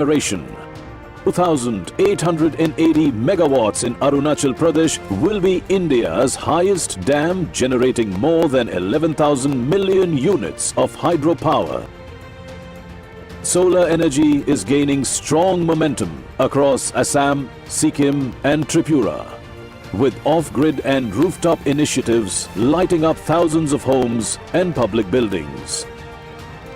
generation. 2,880 megawatts in Arunachal Pradesh will be India's highest dam, generating more than 11,000 million units of hydropower. Solar energy is gaining strong momentum across Assam, Sikkim and Tripura, with off-grid and rooftop initiatives lighting up thousands of homes and public buildings.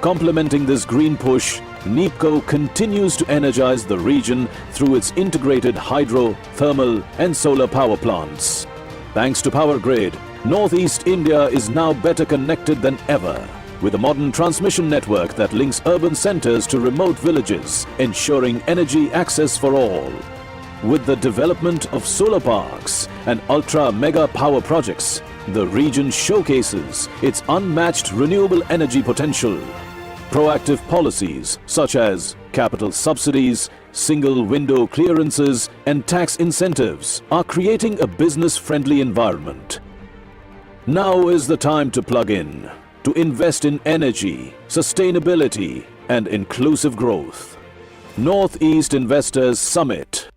Complementing this green push, NEEPCO continues to energize the region through its integrated hydro, thermal and solar power plants. Thanks to Power Grid, Northeast India is now better connected than ever, with a modern transmission network that links urban centers to remote villages, ensuring energy access for all. With the development of solar parks and ultra-mega power projects, the region showcases its unmatched renewable energy potential. Proactive policies such as capital subsidies, single window clearances and tax incentives are creating a business-friendly environment. Now is the time to plug in, to invest in energy, sustainability and inclusive growth. Northeast Investors Summit.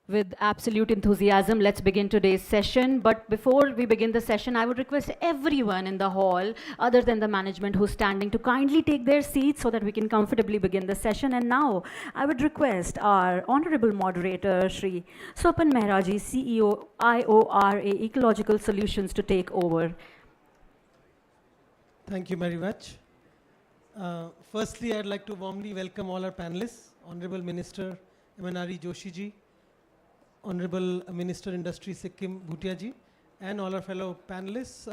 With absolute enthusiasm, let's begin today's session. But before we begin the session, I would request everyone in the hall, other than the management who's standing, to kindly take their seats so that we can comfortably begin the session. And now, I would request our honorable moderator, Shri Swapan Mehraji, CEO, IORA Ecological Solutions, to take over. Thank you very much. Firstly, I'd like to warmly welcome all our panelists, Honorable Minister MNRE Joshi ji, Honorable Minister Industry Sikkim Bhutia ji, and all our fellow panelists.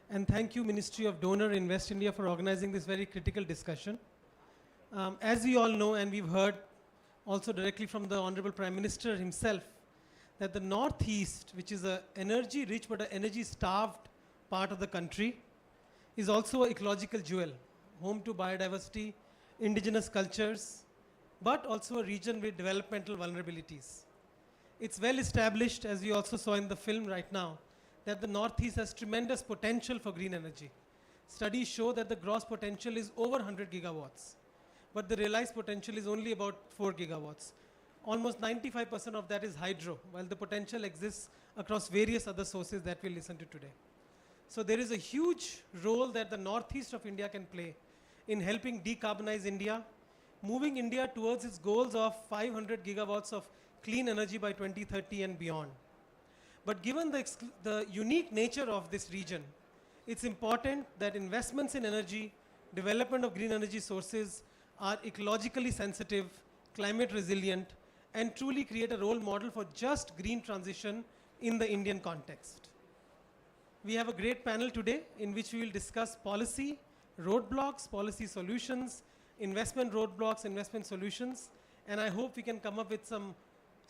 And thank you, Ministry of Donor Invest India, for organizing this very critical discussion. As we all know, and we've heard also directly from the Honorable Prime Minister himself, that the Northeast, which is an energy-rich but an energy-starved part of the country, is also an ecological jewel, home to biodiversity, indigenous cultures, but also a region with developmental vulnerabilities. It's well established, as we also saw in the film right now, that the Northeast has tremendous potential for green energy. Studies show that the gross potential is over 100 gigawatts, but the realized potential is only about 4 gigawatts. Almost 95% of that is hydro, while the potential exists across various other sources that we'll listen to today. So there is a huge role that the Northeast of India can play in helping decarbonize India, moving India towards its goals of 500 gigawatts of clean energy by 2030 and beyond. But given the unique nature of this region, it's important that investments in energy, development of green energy sources are ecologically sensitive, climate resilient, and truly create a role model for just green transition in the Indian context. We have a great panel today in which we will discuss policy, roadblocks, policy solutions, investment roadblocks, investment solutions, and I hope we can come up with some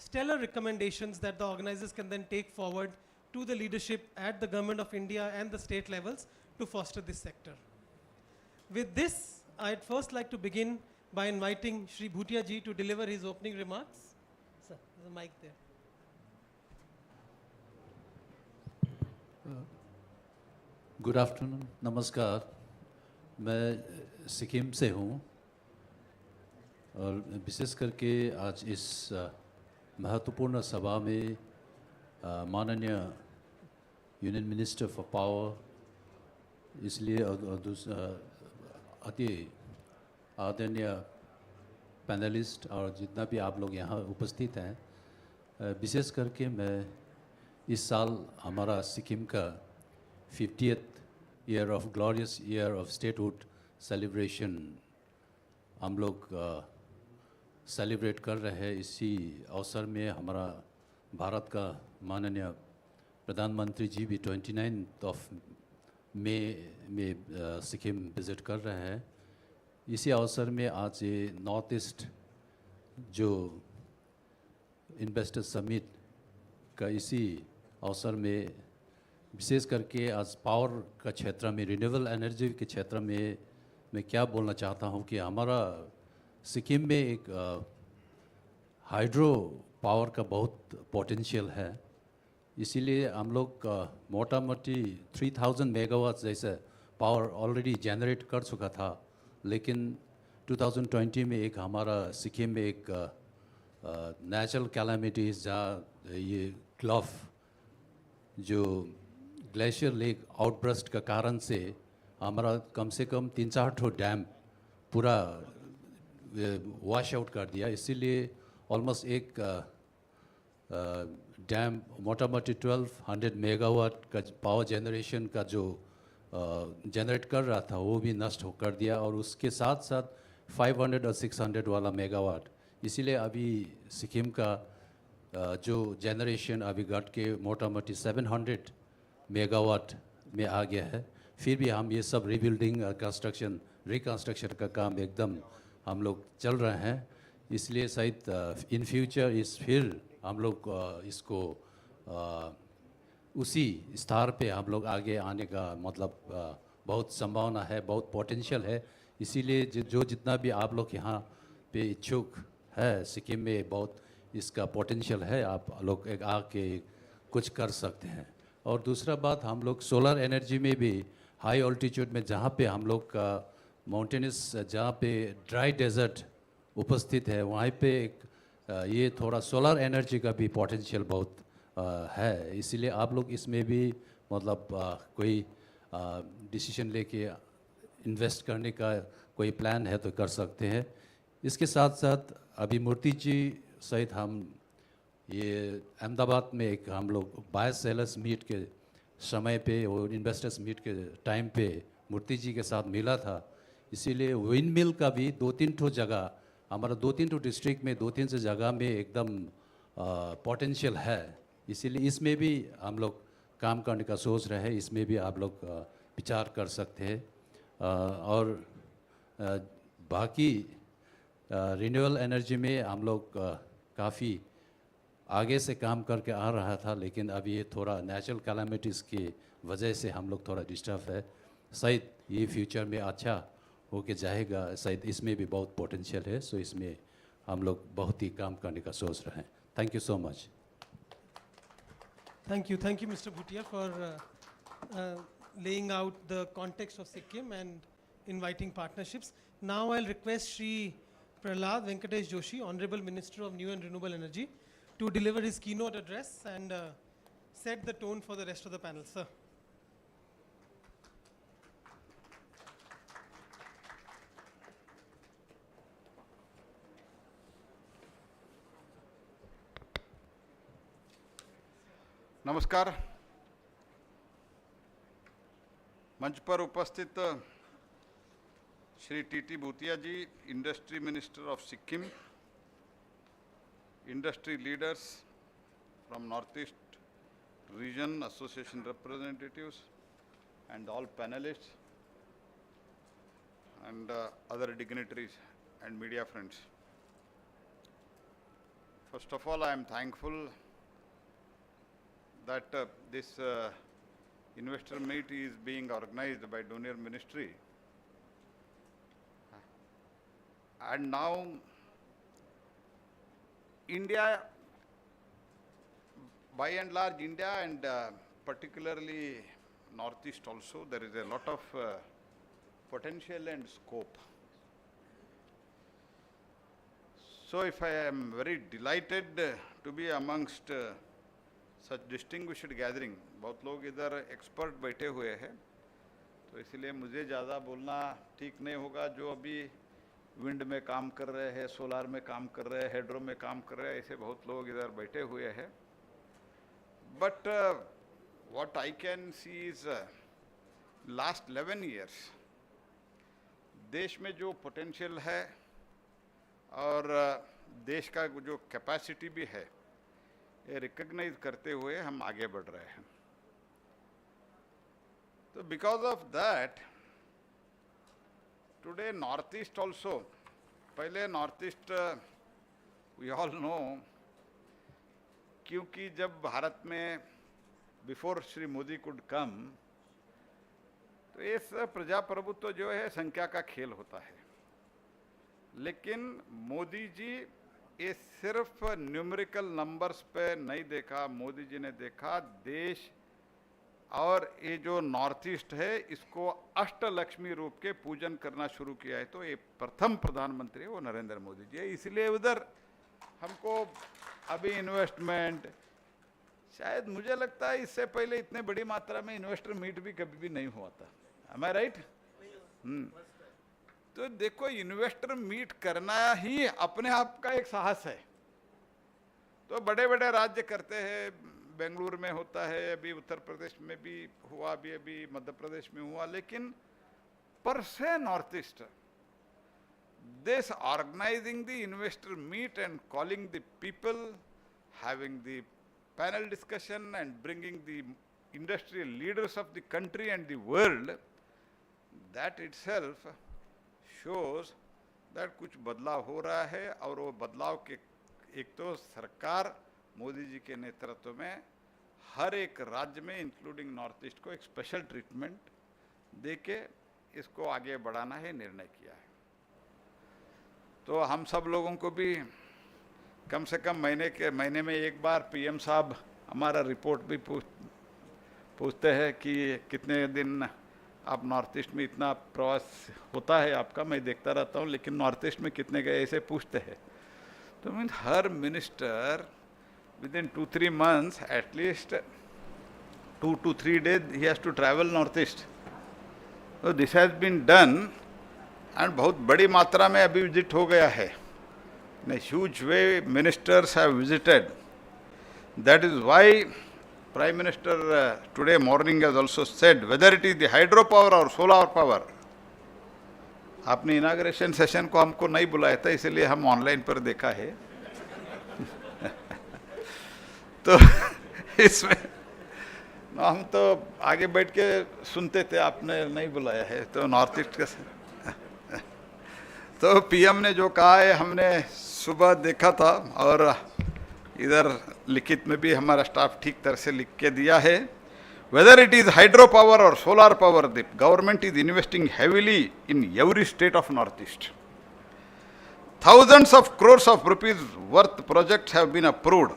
stellar recommendations that the organizers can then take forward to the leadership at the Government of India and the state levels to foster this sector. With this, I'd first like to begin by inviting Shri Bhutia ji to deliver his opening remarks. Sir, there's a mic there. Good afternoon, नमस्कार। मैं सिक्किम से हूँ और विशेष करके आज इस महत्वपूर्ण सभा में माननीय यूनियन मिनिस्टर फॉर पावर, इसलिए अति आदरणीय पैनलिस्ट और जितना भी आप लोग यहाँ उपस्थित हैं, विशेष करके मैं इस साल हमारा सिक्किम का 50th year of glorious year of statehood celebration हम लोग सेलिब्रेट कर रहे हैं। इसी अवसर में हमारा भारत का माननीय प्रधानमंत्री जी भी 29 मई में सिक्किम विज़िट कर रहे हैं। इसी अवसर में आज ये नॉर्थ ईस्ट जो इन्वेस्टर समिट का इसी अवसर में विशेष करके आज पावर का क्षेत्र में, रिन्यूएबल एनर्जी के क्षेत्र में मैं क्या बोलना चाहता हूँ कि हमारा सिक्किम में एक हाइड्रो पावर का बहुत पोटेंशियल है। इसीलिए हम लोग मोटा मोटी 3000 मेगावाट जैसे पावर ऑलरेडी जनरेट कर चुका था, लेकिन 2020 में एक हमारा सिक्किम में एक नेचुरल कैलामिटीज़ जहाँ ये ग्लफ जो ग्लेशियर लेक आउटब्रस्ट का कारण से हमारा कम से कम 3-4 ठो डैम पूरा वॉश आउट कर दिया। इसीलिए ऑलमोस्ट एक डैम मोटा मोटी 1200 मेगावाट का पावर जनरेशन का जो जनरेट कर रहा था वो भी नष्ट हो कर दिया, और उसके साथ साथ 500 और 600 वाला मेगावाट। इसीलिए अभी सिक्किम का जो जनरेशन अभी घट के मोटा मोटी 700 मेगावाट में आ गया है। फिर भी हम ये सब रीबिल्डिंग कंस्ट्रक्शन रिकंस्ट्रक्शन का काम एकदम हम लोग चल रहे हैं। इसलिए शायद इन फ्यूचर फिर हम लोग इसको उसी स्तर पे हम लोग आगे आने का मतलब बहुत संभावना है, बहुत पोटेंशियल है। इसीलिए जो जितना भी आप लोग यहाँ पे इच्छुक है, सिक्किम में बहुत इसका पोटेंशियल है, आप लोग एक आके कुछ कर सकते हैं। और दूसरा बात, हम लोग सोलर एनर्जी में भी हाई ऑल्टीट्यूड में जहाँ पे हम लोग का माउंटेनस जहाँ पे ड्राई डेजर्ट उपस्थित है, वहाँ पे एक ये थोड़ा सोलर एनर्जी का भी पोटेंशियल बहुत है। इसीलिए आप लोग इसमें भी मतलब कोई डिसीजन लेके इन्वेस्ट करने का कोई प्लान है तो कर सकते हैं। इसके साथ साथ अभी मूर्ति जी सहित हम ये अहमदाबाद में एक हम लोग बाय सेलर्स मीट के समय पे और इन्वेस्टर्स मीट के टाइम पे मूर्ति जी के साथ मिला था। इसीलिए विंड मिल का भी 2-3 ठो जगह हमारा 2-3 ठो डिस्ट्रिक्ट में 2-3 से जगह में एकदम पोटेंशियल है। इसीलिए इसमें भी हम लोग काम करने का सोच रहे हैं, इसमें भी आप लोग विचार कर सकते हैं। और बाकी रिन्यूएबल एनर्जी में हम लोग काफ़ी आगे से काम करके आ रहा था, लेकिन अभी ये थोड़ा नेचुरल कैलामिटीज़ की वजह से हम लोग थोड़ा डिस्टर्ब है। शायद ये फ्यूचर में अच्छा होके जाएगा, शायद इसमें भी बहुत पोटेंशियल है। सो इसमें हम लोग बहुत ही काम करने का सोच रहे हैं। Thank you so much. Thank you, Mr. Bhutia, for laying out the context of Sikkim and inviting partnerships. Now I'll request Shri Prahlad Venkatesh Joshi, Honorable Minister of New and Renewable Energy, to deliver his keynote address and set the tone for the rest of the panel. Sir. नमस्कार। मंच पर उपस्थित Shri T Bhutia ji, industry minister of Sikkim, industry leaders from North East region association representatives and all panellists and other dignitaries and media friends. First of all, I am thankful that this investor meet is being organized by Donor Ministry. And now India, by and large India and particularly Northeast also, there is a lot of potential and scope. So if I am very delighted to be amongst such distinguished gathering, बहुत लोग इधर expert बैठे हुए हैं, तो इसलिए मुझे ज़्यादा बोलना ठीक नहीं होगा। जो अभी विंड में काम कर रहे हैं, सोलार में काम कर रहे हैं, हाइड्रो में काम कर रहे हैं, ऐसे बहुत लोग इधर बैठे हुए हैं। But what I can see is last 11 years देश में जो पोटेंशियल है और देश का जो कैपेसिटी भी है, ये रिकॉग्नाइज करते हुए हम आगे बढ़ रहे हैं। तो because of that today North East also, पहले North East we all know, क्योंकि जब भारत में before Shri Modi could come, तो ये प्रजाप्रभुत्व जो है संख्या का खेल होता है। लेकिन मोदी जी ये सिर्फ न्यूमेरिकल नंबर्स पे नहीं देखा, मोदी जी ने देखा देश और ये जो नॉर्थ ईस्ट है इसको अष्टलक्ष्मी रूप के पूजन करना शुरू किया है। तो ये प्रथम प्रधानमंत्री है वो नरेंद्र मोदी जी है, इसलिए उधर हमको अभी इन्वेस्टमेंट, शायद मुझे लगता है इससे पहले इतने बड़ी मात्रा में इन्वेस्टर मीट भी कभी भी नहीं हुआ था। एम आई राइट? तो देखो, इन्वेस्टर मीट करना ही अपने आप का एक साहस है। तो बड़े बड़े राज्य करते हैं, बेंगलुरु में होता है, अभी उत्तर प्रदेश में भी हुआ, अभी मध्य प्रदेश में हुआ, लेकिन पर से north east this organizing the investor meet and calling the people, having the panel discussion and bringing the industrial leaders of the country and the world, that itself shows that कुछ बदलाव हो रहा है। और वो बदलाव के एक तो सरकार मोदी जी के नेतृत्व में हर एक राज्य में इंक्लूडिंग नॉर्थ ईस्ट को एक स्पेशल ट्रीटमेंट देके इसको आगे बढ़ाना है निर्णय किया है। तो हम सब लोगों को भी कम से कम महीने में एक बार पीएम साहब हमारा रिपोर्ट भी पूछते हैं कि कितने दिन आप नॉर्थ ईस्ट में, इतना प्रवास होता है आपका, मैं देखता रहता हूँ, लेकिन नॉर्थ ईस्ट में कितने गए ऐसे पूछते हैं। तो mean her minister within 2-3 months at least 2 to 3 days he has to travel north east. So this has been done and बहुत बड़ी मात्रा में अभी विजिट हो गया है। In a huge way ministers have visited. That is why Prime Minister today morning has also said whether it is the hydropower or solar power. आपने inauguration session को हमको नहीं बुलाया था, इसलिए हम ऑनलाइन पर देखा है। तो इसमें हम तो आगे बैठ के सुनते थे, आपने नहीं बुलाया है तो नॉर्थ ईस्ट का। तो पीएम ने जो कहा है हमने सुबह देखा था और इधर लिखित में भी हमारा स्टाफ ठीक तरह से लिख के दिया है। Whether it is hydro power और solar power, the government is investing heavily in every state of North East. Thousands of crores of rupees worth projects have been approved.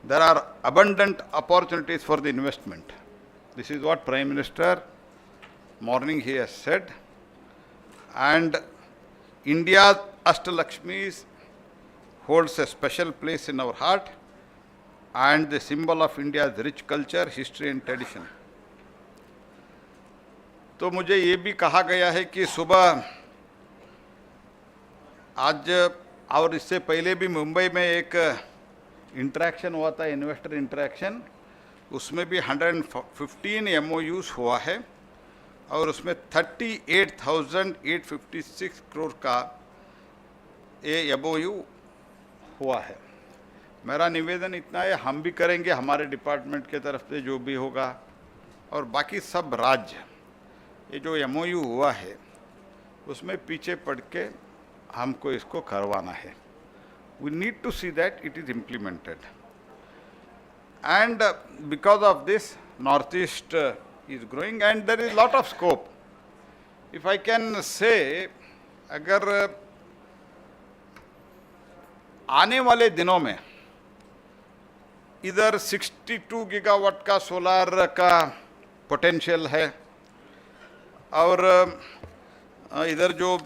There are abundant opportunities for the investment. This is what Prime Minister morning he has said. And India's Ashtalakshmis holds a special place in our heart and the symbol of India's rich culture, history and tradition. तो मुझे ये भी कहा गया है कि सुबह आज और इससे पहले भी मुंबई में एक इंटरेक्शन हुआ था, इन्वेस्टर इंटरेक्शन, उसमें भी 115 MOUs हुआ है और उसमें 38,856 करोड़ का ये MOU हुआ है। मेरा निवेदन इतना है, हम भी करेंगे हमारे डिपार्टमेंट के तरफ से जो भी होगा, और बाकी सब राज्य ये जो MOU हुआ है उसमें पीछे पड़ के हमको इसको करवाना है। We need to see that it is implemented. And because of this, Northeast is growing and there is lot of scope. If I can say, अगर आने वाले दिनों में इधर 62 गीगावाट का सोलार का पोटेंशियल है और इधर जो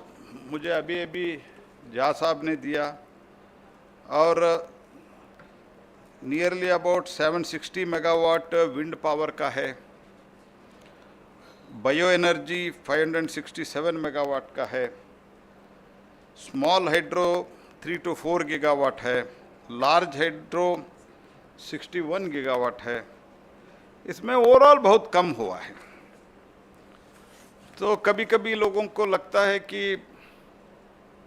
मुझे अभी झा साहब ने दिया और nearly about 760 megawatt wind power का है, बायो एनर्जी 567 मेगावाट का है, स्मॉल हाइड्रो 3 to 4 गीगावाट है, लार्ज हाइड्रो 61 गीगावाट है। इसमें ओवरऑल बहुत कम हुआ है। तो कभी कभी लोगों को लगता है कि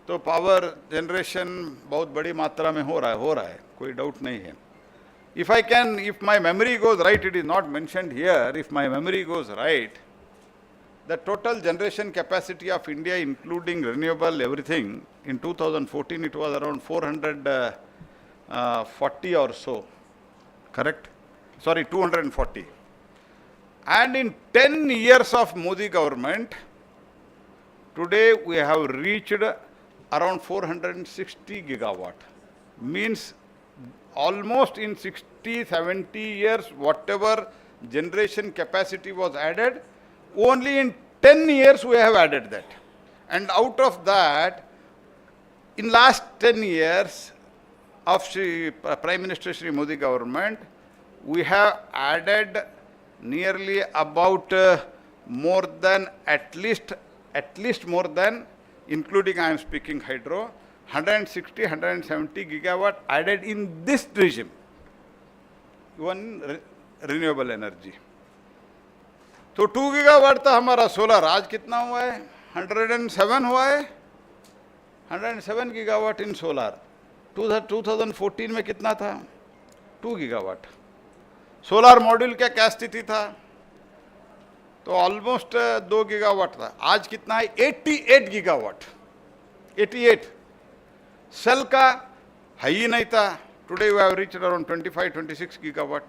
तो पावर जनरेशन बहुत बड़ी मात्रा में हो रहा है, कोई डाउट नहीं है। If my memory goes right, it is not mentioned here, if my memory goes right, the total generation capacity of India including renewable everything in 2014 it was around 440 or so, correct? Sorry, 240. And in 10 years of Modi government, today we have reached around 460 gigawatt. Means almost in 60-70 years, whatever generation capacity was added, only in 10 years we have added that. And out of that, in last 10 years of Prime Minister Shri Modi government, we have added nearly about more than at least more than, including I am speaking hydro, 160-170 gigawatt added in this regime, even renewable energy. तो 2 gigawatt था हमारा solar, आज कितना हुआ है? 107 हुआ है, 107 gigawatt इन solar. 2014 में कितना था? 2 गीगावाट। सोलर मॉड्यूल क्या स्थिति था? तो ऑलमोस्ट 2 गीगावाट था। आज कितना है? 88 गीगावाट। 88 सेल का है ही नहीं था। Today we have reached around 25-26 gigawatt.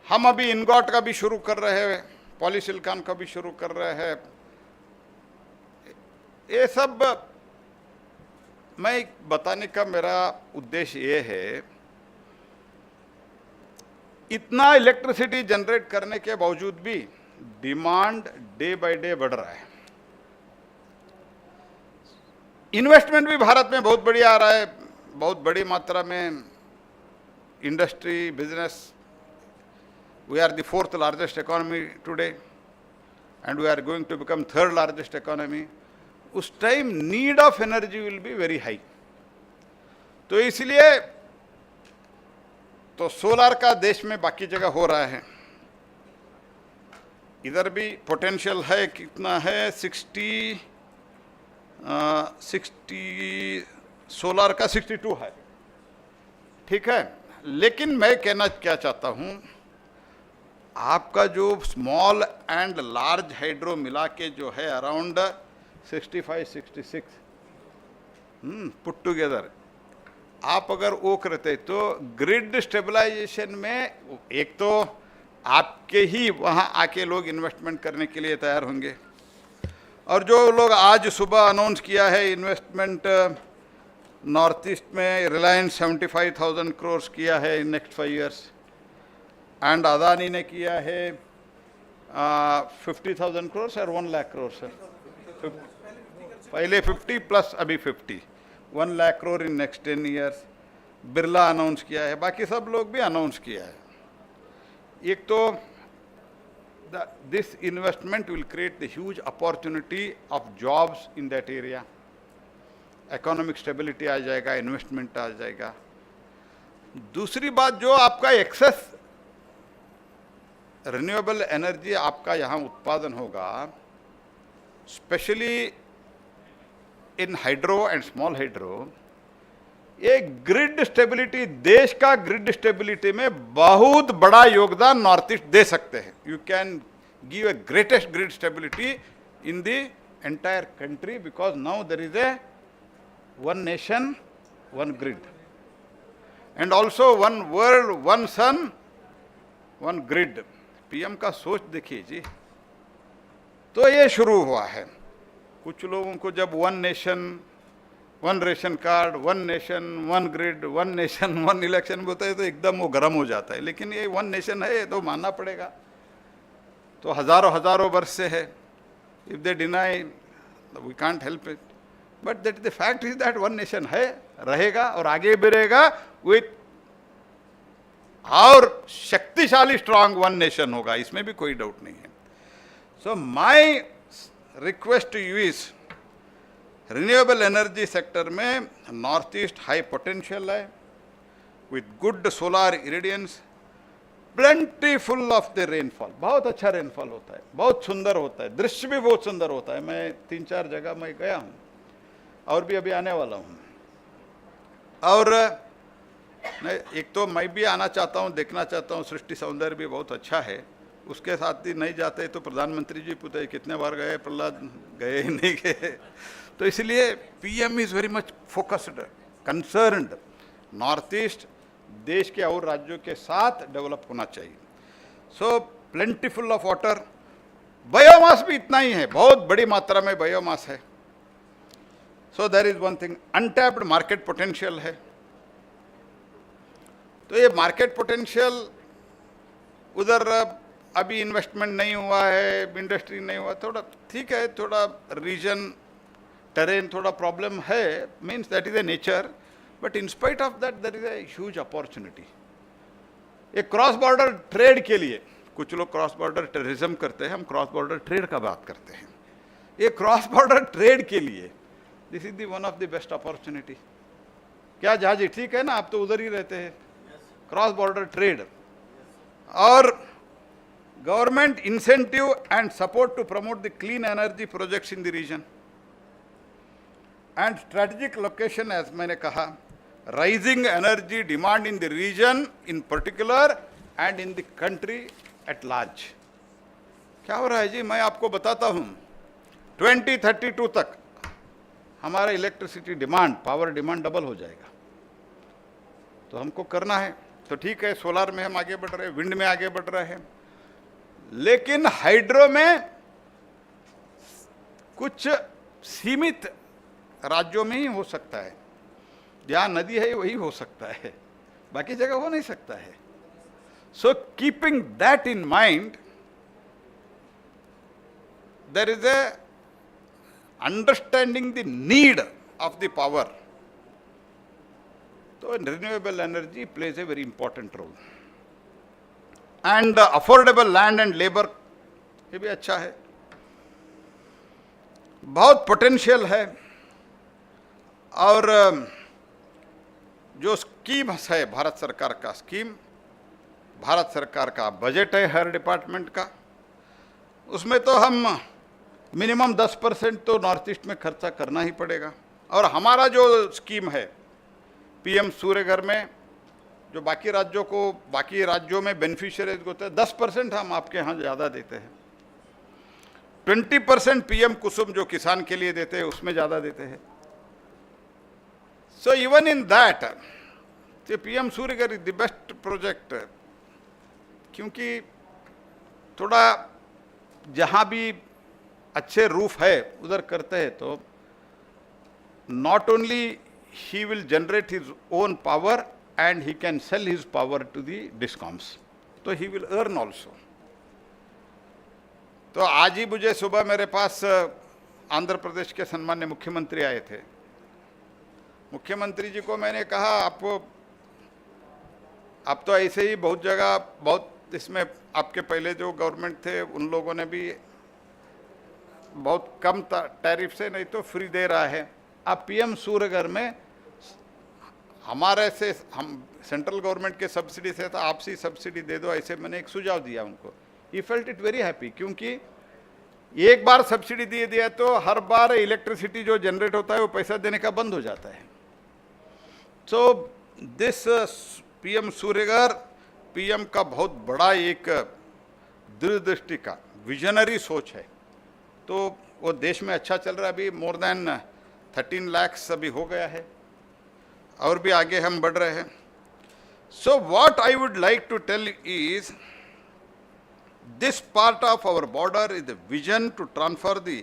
हम अभी इनगॉट का भी शुरू कर रहे हैं, पॉलीसिलिकॉन का भी शुरू कर रहे हैं। ये सब मैं बताने का मेरा उद्देश्य ये है, इतना इलेक्ट्रिसिटी जनरेट करने के बावजूद भी डिमांड डे बाय डे बढ़ रहा है। इन्वेस्टमेंट भी भारत में बहुत बढ़िया आ रहा है, बहुत बड़ी मात्रा में industry, business. We are the 4th largest economy today and we are going to become 3rd largest economy. उस time need of energy will be very high. तो इसलिए तो सोलर का देश में बाकी जगह हो रहा है, इधर भी पोटेंशियल है। कितना है? 60 सोलर का 62 है, ठीक है। लेकिन मैं कहना क्या चाहता हूं, आपका जो स्मॉल एंड लार्ज हाइड्रो मिला के जो है अराउंड 65-66 पुट टुगेदर, आप अगर वो करते तो ग्रिड स्टेबलाइजेशन में एक तो आपके ही वहाँ आके लोग इन्वेस्टमेंट करने के लिए तैयार होंगे। और जो लोग आज सुबह अनाउंस किया है इन्वेस्टमेंट नॉर्थ ईस्ट में, रिलायंस 75,000 करोड़ किया है in next 5 years, and Adani ने किया है 50,000 करोड़ और 1 लाख करोड़ सर। पहले 50 प्लस अभी 50, 1 lakh crore in next 10 years। Birla announce किया है, बाकी सब लोग भी अनाउंस किया है। एक तो this investment will create the huge opportunity of jobs in that area. Economic stability आ जाएगा, इन्वेस्टमेंट आ जाएगा। दूसरी बात, जो आपका एक्सेस रिन्यूएबल एनर्जी आपका यहाँ उत्पादन होगा, specially in hydro and small hydro, ये ग्रिड स्टेबिलिटी, देश का ग्रिड स्टेबिलिटी में बहुत बड़ा योगदान नॉर्थ ईस्ट दे सकते हैं। You can give a greatest grid stability in the entire country, because now there is a one nation one grid and also one world one sun one grid. PM का सोच देखिए जी। तो ये शुरू हुआ है। कुछ लोगों को जब one nation one ration card, one nation one grid, one nation one election बोलते हैं तो एकदम वो गर्म हो जाता है। लेकिन ये वन नेशन है, ये तो मानना पड़ेगा। तो हजारों वर्ष से है। If they deny we can't help it, but that the fact is that one nation है, रहेगा और आगे भी रहेगा विथ और शक्तिशाली स्ट्रांग वन नेशन होगा, इसमें भी कोई डाउट नहीं है। So my request to you is, renewable energy sector में नॉर्थ ईस्ट हाई पोटेंशियल है, with good solar irradiance, plentiful of the rainfall. बहुत अच्छा रेनफॉल होता है, बहुत सुंदर होता है, दृश्य भी बहुत सुंदर होता है। मैं 3-4 जगह मैं गया हूँ और भी अभी आने वाला हूँ। और एक तो मैं भी आना चाहता हूँ, देखना चाहता हूँ, सृष्टि सौंदर्य भी बहुत अच्छा है। उसके साथ ही नहीं जाते तो प्रधानमंत्री जी पूछते कितने बार गए प्रहलाद, गए ही नहीं गए। तो इसलिए PM is very much focused, concerned. North east देश के और राज्यों के साथ डेवलप होना चाहिए। सो प्लेंटीफुल ऑफ वाटर, बायोमास भी इतना ही है, बहुत बड़ी मात्रा में बायोमास है। So there is one thing, untapped market potential है। तो ये मार्केट पोटेंशियल उधर अभी इन्वेस्टमेंट नहीं हुआ है, इंडस्ट्री नहीं हुआ, थोड़ा ठीक है, थोड़ा रीजन टेरेन थोड़ा प्रॉब्लम है, means that is a nature, but in spite of that there is a huge opportunity. एक क्रॉस बॉर्डर ट्रेड के लिए, कुछ लोग क्रॉस बॉर्डर टेररिज्म करते हैं, हम क्रॉस बॉर्डर ट्रेड का बात करते हैं। ये क्रॉस बॉर्डर ट्रेड के लिए this is the one of the best opportunity. क्या जहाजी ठीक है ना, आप तो उधर ही रहते हैं, क्रॉस बॉर्डर ट्रेड और government incentive and support to promote the clean energy projects in the region and strategic location, as मैंने कहा, rising energy demand in the region in particular and in the country at large. क्या हो रहा है जी, मैं आपको बताता हूं, 2032 तक हमारा electricity demand, power demand double हो जाएगा। तो हमको करना है, तो ठीक है, सोलार में हम आगे बढ़ रहे हैं, विंड में आगे बढ़ रहे हैं, लेकिन हाइड्रो में कुछ सीमित राज्यों में ही हो सकता है, जहां नदी है वही हो सकता है, बाकी जगह हो नहीं सकता है। So keeping that in mind, there is a understanding the need of the power, तो renewable energy plays a very important role. And affordable land and labour, ये भी अच्छा है, बहुत पोटेंशियल है। और जो स्कीम्स है भारत सरकार का स्कीम, भारत सरकार का बजट है हर डिपार्टमेंट का, उसमें तो हम मिनिमम 10% तो नॉर्थ ईस्ट में खर्चा करना ही पड़ेगा। और हमारा जो स्कीम है पीएम सूर्य घर में, जो बाकी राज्यों को, बाकी राज्यों में बेनिफिशियरीज को होता है, 10% हम आपके यहाँ ज़्यादा देते हैं, 20% पीएम कुसुम जो किसान के लिए देते हैं उसमें ज़्यादा देते हैं। So even in that PM Surya Ghar is the best project, क्योंकि थोड़ा जहाँ भी अच्छे रूफ है उधर करते हैं, तो not only he will generate his own power and he can sell his power to the discoms, तो he will earn also। तो आज ही मुझे सुबह मेरे पास आंध्र प्रदेश के सम्मान्य मुख्यमंत्री आए थे। मुख्यमंत्री जी को मैंने कहा, आप तो ऐसे ही बहुत जगह, बहुत इसमें आपके पहले जो गवर्नमेंट थे उन लोगों ने भी बहुत कम टैरिफ से, नहीं तो फ्री दे रहा है, आप पीएम सूर्य घर में हमारे से, हम सेंट्रल गवर्नमेंट के सब्सिडी से तो आपसी सब्सिडी दे दो, ऐसे मैंने एक सुझाव दिया उनको। He felt it very happy, क्योंकि एक बार सब्सिडी दे दिया तो हर बार इलेक्ट्रिसिटी जो जनरेट होता है वो पैसा देने का बंद हो जाता है। So this PM Surya Ghar, PM का बहुत बड़ा एक दूरदृष्टि का विजनरी सोच है, तो वो देश में अच्छा चल रहा है। अभी मोर देन 13 लाख अभी हो गया है, और भी आगे हम बढ़ रहे हैं। So what I would like to tell is, this part of our border is the vision to transfer the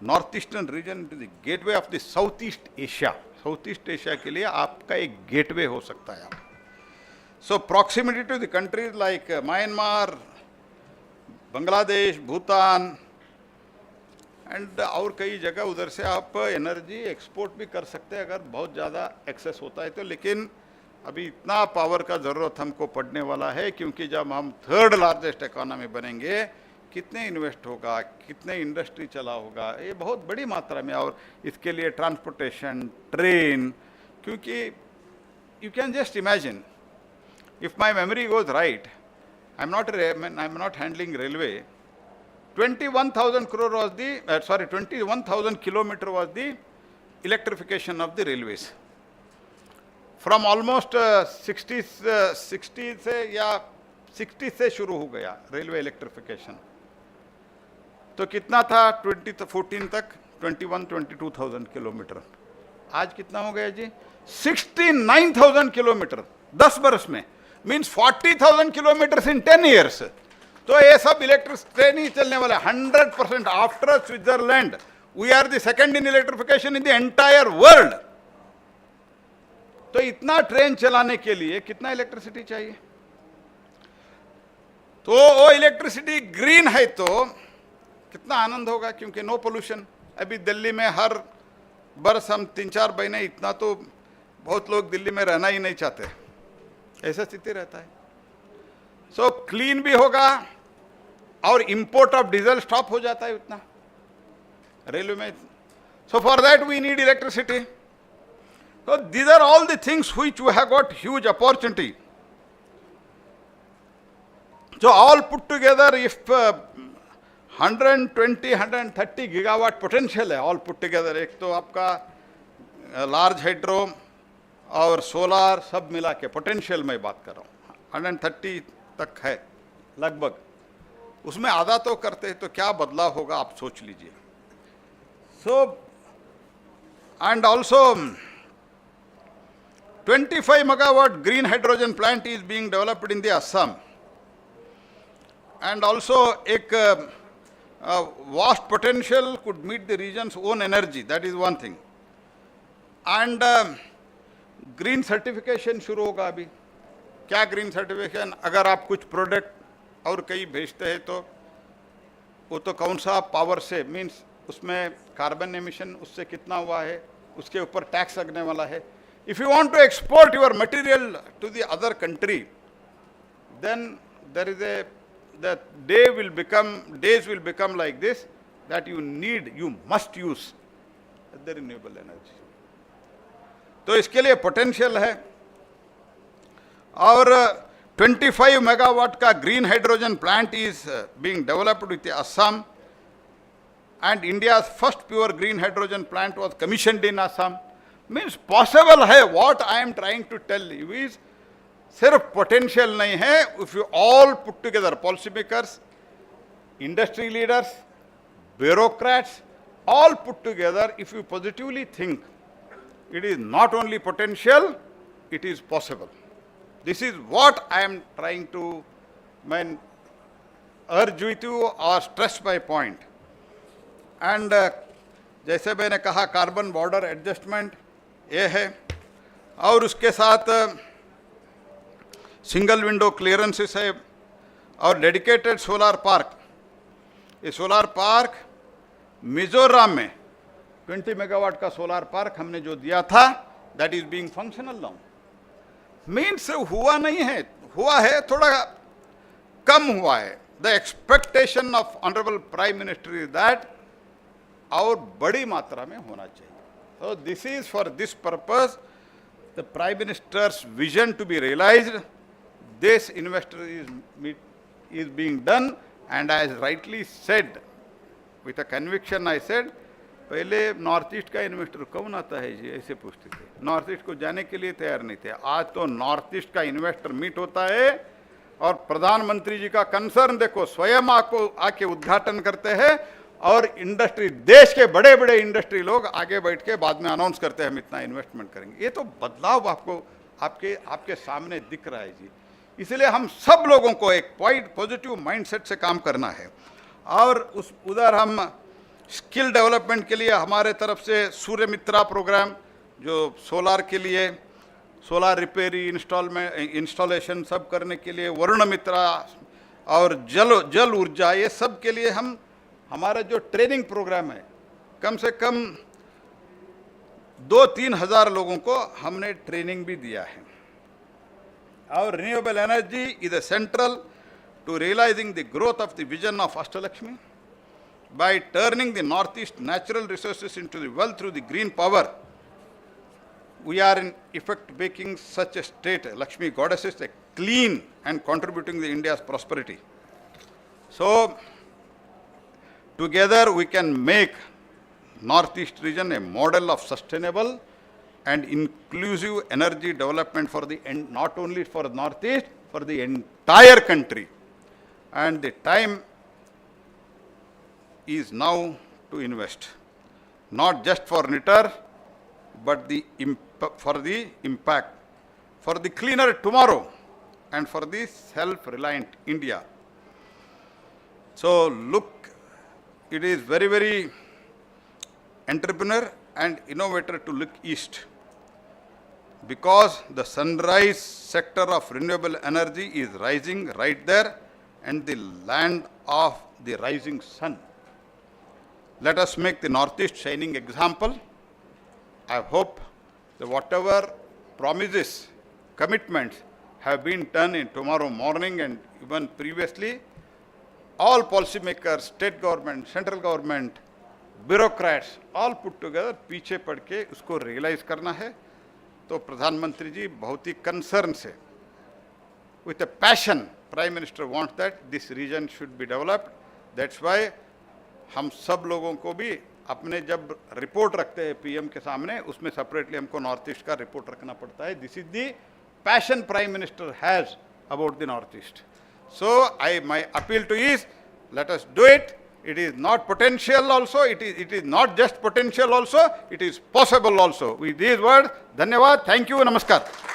northeastern region into the gateway of the Southeast Asia। Southeast Asia के लिए आपका एक गेटवे हो सकता है। So proximity to the countries like Myanmar, Bangladesh, Bhutan and और कई जगह उधर से आप एनर्जी एक्सपोर्ट भी कर सकते हैं अगर बहुत ज़्यादा एक्सेस होता है तो। लेकिन अभी इतना पावर का ज़रूरत हमको पड़ने वाला है, क्योंकि जब हम थर्ड लार्जेस्ट इकोनॉमी बनेंगे, कितने इन्वेस्ट होगा, कितने इंडस्ट्री चला होगा, ये बहुत बड़ी मात्रा में। और इसके लिए ट्रांसपोर्टेशन, ट्रेन, क्योंकि you can just imagine, if my memory goes right, I am not handling railway, 21,000 crore was the 21,000 kilometer was the electrification of the railways from almost 60 से या 60 से शुरू हो गया रेलवे इलेक्ट्रिफिकेशन। तो कितना था 2014 तक, 22,000 किलोमीटर। आज कितना हो गया जी, 69,000 किलोमीटर 10 बरस में, मीन्स 40,000 किलोमीटर इन 10 years। तो ये सब इलेक्ट्रिक ट्रेन ही चलने वाला है 100%। After Switzerland We are the second in electrification in the entire world. तो इतना ट्रेन चलाने के लिए कितना इलेक्ट्रिसिटी चाहिए? तो वो इलेक्ट्रिसिटी ग्रीन है तो कितना आनंद होगा, क्योंकि नो पोल्यूशन। अभी दिल्ली में हर बरस हम 3-4 महीने, इतना तो बहुत लोग दिल्ली में रहना ही नहीं चाहते, ऐसा स्थिति रहता है। सो क्लीन भी होगा और इंपोर्ट ऑफ डीजल स्टॉप हो जाता है उतना रेलवे में। So for that we need electricity. So these are all the things which we have got huge opportunity. So all put together, if 120-130 gigawatt potential है all put together, एक तो आपका large hydro और solar सब मिला के potential मैं बात कर रहा हूँ 130 तक है लगभग। उसमें आधा तो करते हैं तो क्या बदलाव होगा आप सोच लीजिए। So and also 25 megawatt green hydrogen plant is being developed in the Assam, and also एक vast potential could meet the region's own energy, that is one thing. And green certification शुरू होगा अभी। क्या green certification? अगर आप कुछ product और कहीं भेजते हैं तो वो तो कौन सा पावर से, मीन्स उसमें कार्बन एमिशन उससे कितना हुआ है, उसके ऊपर टैक्स लगने वाला है। If you want to export your material to the other country, then there is the days will become like this, that you must use the renewable energy. तो इसके लिए पोटेंशियल है। और 25 मेगावाट का green hydrogen plant is being developed with Assam, and India's first pure green hydrogen plant was commissioned in Assam. Means possible है। What I am trying to tell you is सिर्फ potential नहीं है। If you all put together, policy makers, industry leaders, bureaucrats, all put together, if you positively think, it is not only potential, it is possible. This is what I am trying to urge with you or stress my point. And जैसे मैंने कहा carbon border adjustment ये है, और उसके साथ single window clearances है और डेडिकेटेड सोलार पार्क। ये सोलार पार्क मिजोरम में 20 मेगावाट का सोलार पार्क हमने जो दिया था, that is being functional now. Means हुआ नहीं है, हुआ है थोड़ा कम हुआ है। The expectation of honourable prime minister is that और बड़ी मात्रा में होना चाहिए। So this is for this purpose, the Prime Minister's vision to be realized. This investor is being done, and as rightly said, with a conviction I said, पहले North east का investor कौन आता है जी, ऐसे पूछते थे। नॉर्थ ईस्ट को जाने के लिए तैयार नहीं थे। आज तो नॉर्थ ईस्ट का इन्वेस्टर मीट होता है और प्रधानमंत्री जी का कंसर्न देखो, स्वयं आपको आके उद्घाटन करते हैं, और इंडस्ट्री, देश के बड़े बड़े इंडस्ट्री लोग आगे बैठ के बाद में अनाउंस करते हैं हम इतना इन्वेस्टमेंट करेंगे। ये तो बदलाव आपको आपके सामने दिख रहा है जी। इसलिए हम सब लोगों को एक पॉजिटिव माइंडसेट से काम करना है। और उधर हम स्किल डेवलपमेंट के लिए हमारे तरफ से सूर्य मित्रा प्रोग्राम, जो सोलार के लिए सोलार रिपेयरी इंस्टॉलेशन सब करने के लिए, वरुण मित्रा और जल ऊर्जा, ये सब के लिए हमारा जो ट्रेनिंग प्रोग्राम है, कम से कम 2-3 हज़ार लोगों को हमने ट्रेनिंग भी दिया है। और renewable energy is central to realising the growth of the vision of Ashtalakshmi by turning the north east natural resources into the wealth through the green power. We are in effect making such a state, Lakshmi goddesses, a clean and contributing the India's prosperity. So together we can make Northeast region a model of sustainable and inclusive energy development for the not only for Northeast, for the entire country. And the time is now to invest, not just for return, but for the impact, for the cleaner tomorrow, and for the self-reliant India. So look, it is very, very entrepreneur and innovator to look east, because the sunrise sector of renewable energy is rising right there and the land of the rising sun. Let us make the Northeast shining example. I hope that whatever promises, commitments have been done in tomorrow morning and even previously, all policymakers, state government, central government, bureaucrats, all put together, पीछे पड़ के उसको realize करना है. तो प्रधानमंत्री जी बहुत ही concern से, with a passion, Prime Minister wants that this region should be developed. That's why हम सब लोगों को भी अपने जब रिपोर्ट रखते हैं पीएम के सामने, उसमें सेपरेटली हमको नॉर्थ ईस्ट का रिपोर्ट रखना पड़ता है. This is the passion prime minister has about the north east. So my appeal to is, let us do it. It is not potential also, it is not just potential also, it is possible also. With these words, धन्यवाद, thank you, नमस्कार.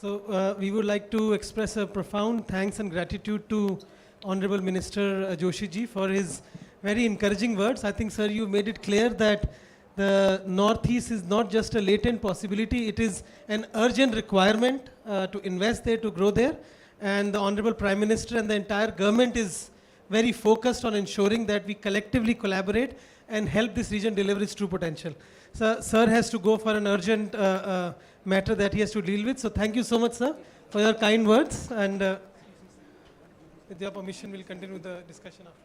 So we would like to express a profound thanks and gratitude to Honorable Minister Joshi ji for his very encouraging words. I think, sir, you made it clear that the Northeast is not just a latent possibility, it is an urgent requirement to invest there, to grow there. And the Honorable Prime Minister and the entire government is very focused on ensuring that we collectively collaborate and help this region deliver its true potential. So, sir has to go for an urgent matter that he has to deal with. So thank you so much, sir, for your kind words. And with your permission, we'll continue the discussion after.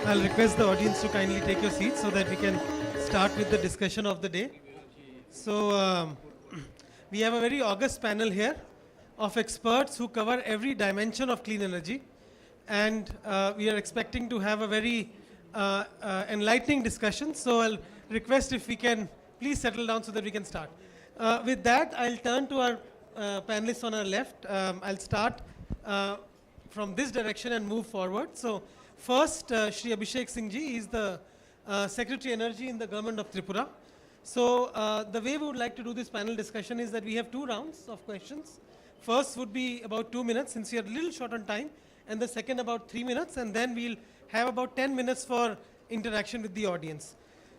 I'll request the audience to kindly take your seats so that we can start with the discussion of the day. So we have a very august panel here of experts who cover every dimension of clean energy, and we are expecting to have a very enlightening discussion. So I'll request if we can please settle down so that we can start. With that, I'll turn to our panelists on our left. I'll start from this direction and move forward. So first, Shri Abhishek Singh ji is the Secretary Energy in the Government of Tripura. So the way we would like to do this panel discussion is that we have two rounds of questions. First would be about 2 minutes, since we are a little short on time, and the second about 3 minutes, and then we'll have about 10 minutes for interaction with the audience.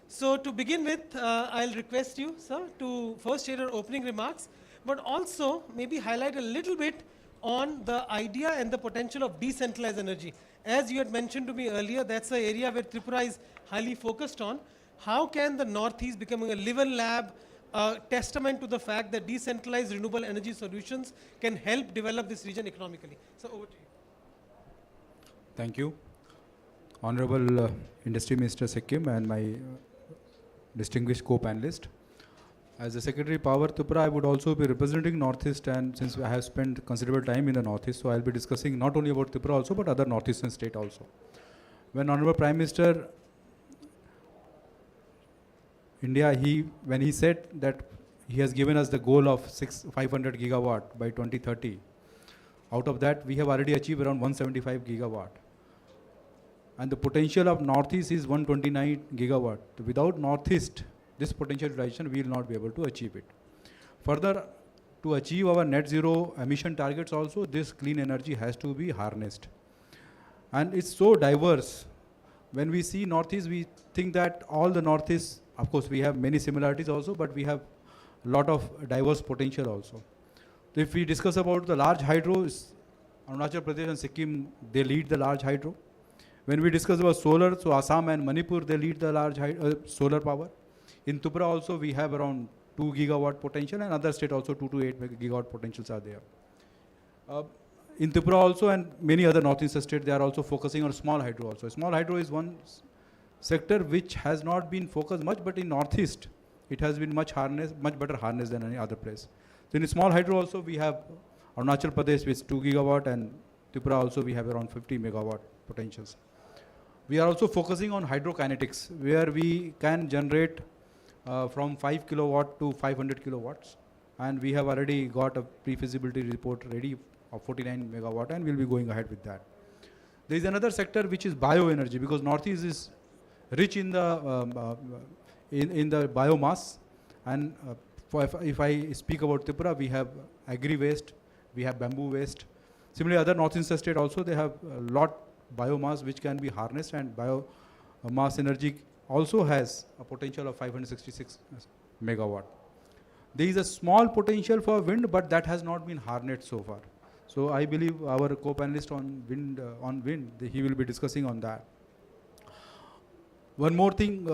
So to begin with, I'll request you, sir, to first share your opening remarks, but also maybe highlight a little bit on the idea and the potential of decentralized energy. As you had mentioned to me earlier, that's an area where Tripura is highly focused on. How can the Northeast becoming a live-in lab, a testament to the fact that decentralized renewable energy solutions can help develop this region economically? So over to you. Thank you. Honorable Industry Minister Sikkim and my distinguished co-panelist. As the Secretary Power Tripura, I would also be representing Northeast, and since I have spent considerable time in the Northeast, so I'll be discussing not only about Tripura also, but other Northeastern state also. When Honorable Prime Minister India, when he said that he has given us the goal of 500 gigawatt by 2030, out of that we have already achieved around 175 gigawatt. And the potential of Northeast is 129 gigawatt. Without Northeast, this potential utilization, we will not be able to achieve it. Further, to achieve our net zero emission targets also, this clean energy has to be harnessed. And it's so diverse. When we see Northeast, we think that all the Northeast, of course, we have many similarities also, but we have a lot of diverse potential also. If we discuss about the large hydro, Arunachal Pradesh and Sikkim, they lead the large hydro. When we discuss about solar, so Assam and Manipur, they lead the large solar power. In Tripura also, we have around 2 gigawatt potential, and other state also 2 to 8 gigawatt potentials are there. In Tripura also and many other northeastern states, they are also focusing on small hydro also. Small hydro is one sector which has not been focused much, but in Northeast, it has been much better harnessed than any other place. So in small hydro also, we have Arunachal Pradesh with 2 gigawatt, and Tripura also we have around 50 megawatt potentials. We are also focusing on hydrokinetics, where we can generate from 5 kilowatt to 500 kilowatts. And we have already got a pre-feasibility report ready of 49 megawatt, and we'll be going ahead with that. There is another sector which is bioenergy, because Northeast is rich in the biomass. And if I speak about Tripura, we have agri-waste, we have bamboo waste. Similarly, other northeastern state also, they have a lot biomass which can be harnessed, and biomass energy also has a potential of 566 megawatt. There is a small potential for wind, but that has not been harnessed so far. So I believe our co-panelist on wind, he will be discussing on that. One more thing,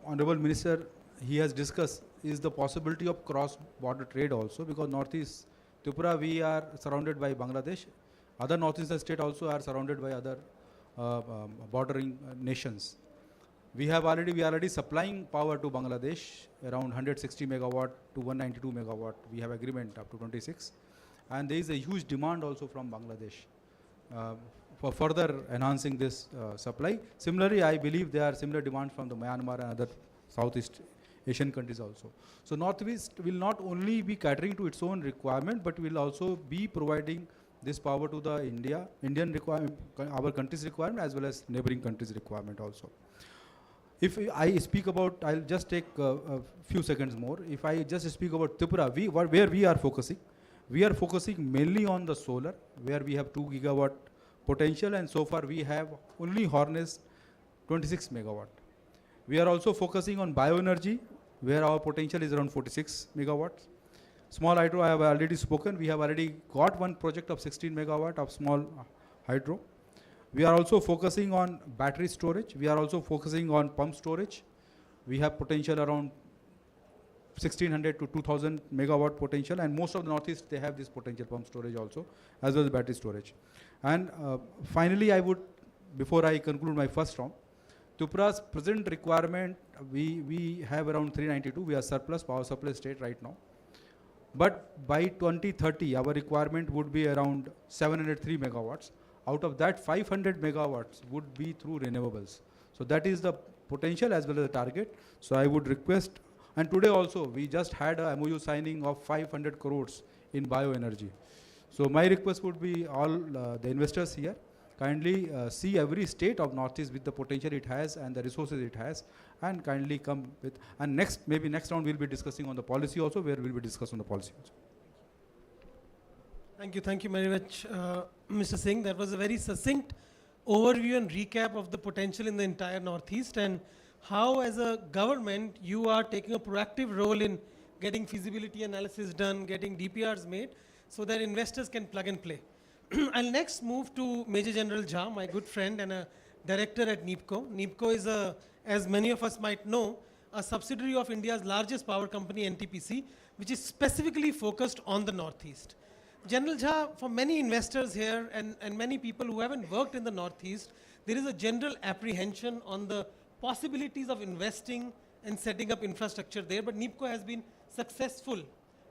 Honorable Minister, he has discussed is the possibility of cross-border trade also, because Northeast Tripura, we are surrounded by Bangladesh. Other northeastern states also are surrounded by other bordering nations. We are already supplying power to Bangladesh, around 160 megawatt to 192 megawatt. We have agreement up to 26. And there is a huge demand also from Bangladesh for further enhancing this supply. Similarly, I believe there are similar demands from the Myanmar and other Southeast Asian countries also. So Northeast will not only be catering to its own requirement, but will also be providing this power to the Indian requirement, our country's requirement, as well as neighboring countries' requirement also. If I speak about, I'll just take a few seconds more. If I just speak about Tripura, where we are focusing mainly on the solar, where we have 2 gigawatt potential, and so far we have only harnessed 26 megawatt. We are also focusing on bioenergy, where our potential is around 46 megawatts. Small hydro, I have already spoken. We have already got one project of 16 megawatt of small hydro. We are also focusing on battery storage. We are also focusing on pump storage. We have potential around 1600 to 2000 megawatt potential, and most of the Northeast, they have this potential pump storage also, as well as battery storage. And finally, I would, before I conclude my first round, Tripura's present requirement, we have around 392. We are power surplus state right now. But by 2030, our requirement would be around 703 megawatts. Out of that, 500 megawatts would be through renewables. So that is the potential as well as the target. So I would request, and today also, we just had a MOU signing of 500 crores in bioenergy. So my request would be all the investors here, kindly see every state of Northeast with the potential it has and the resources it has, and kindly come with, and maybe next round we'll be discussing on the policy also, where we'll be discussing on the policy also. Thank you very much, Mr. Singh. That was a very succinct overview and recap of the potential in the entire Northeast and how as a government you are taking a proactive role in getting feasibility analysis done, getting DPRs made so that investors can plug and play. I'll next move to Major General Jha, my good friend and a director at NEEPCO. NEEPCO is a, as many of us might know, a subsidiary of India's largest power company, NTPC, which is specifically focused on the Northeast. General Jha, for many investors here and many people who haven't worked in the Northeast, there is a general apprehension on the possibilities of investing and setting up infrastructure there, but NEEPCO has been successful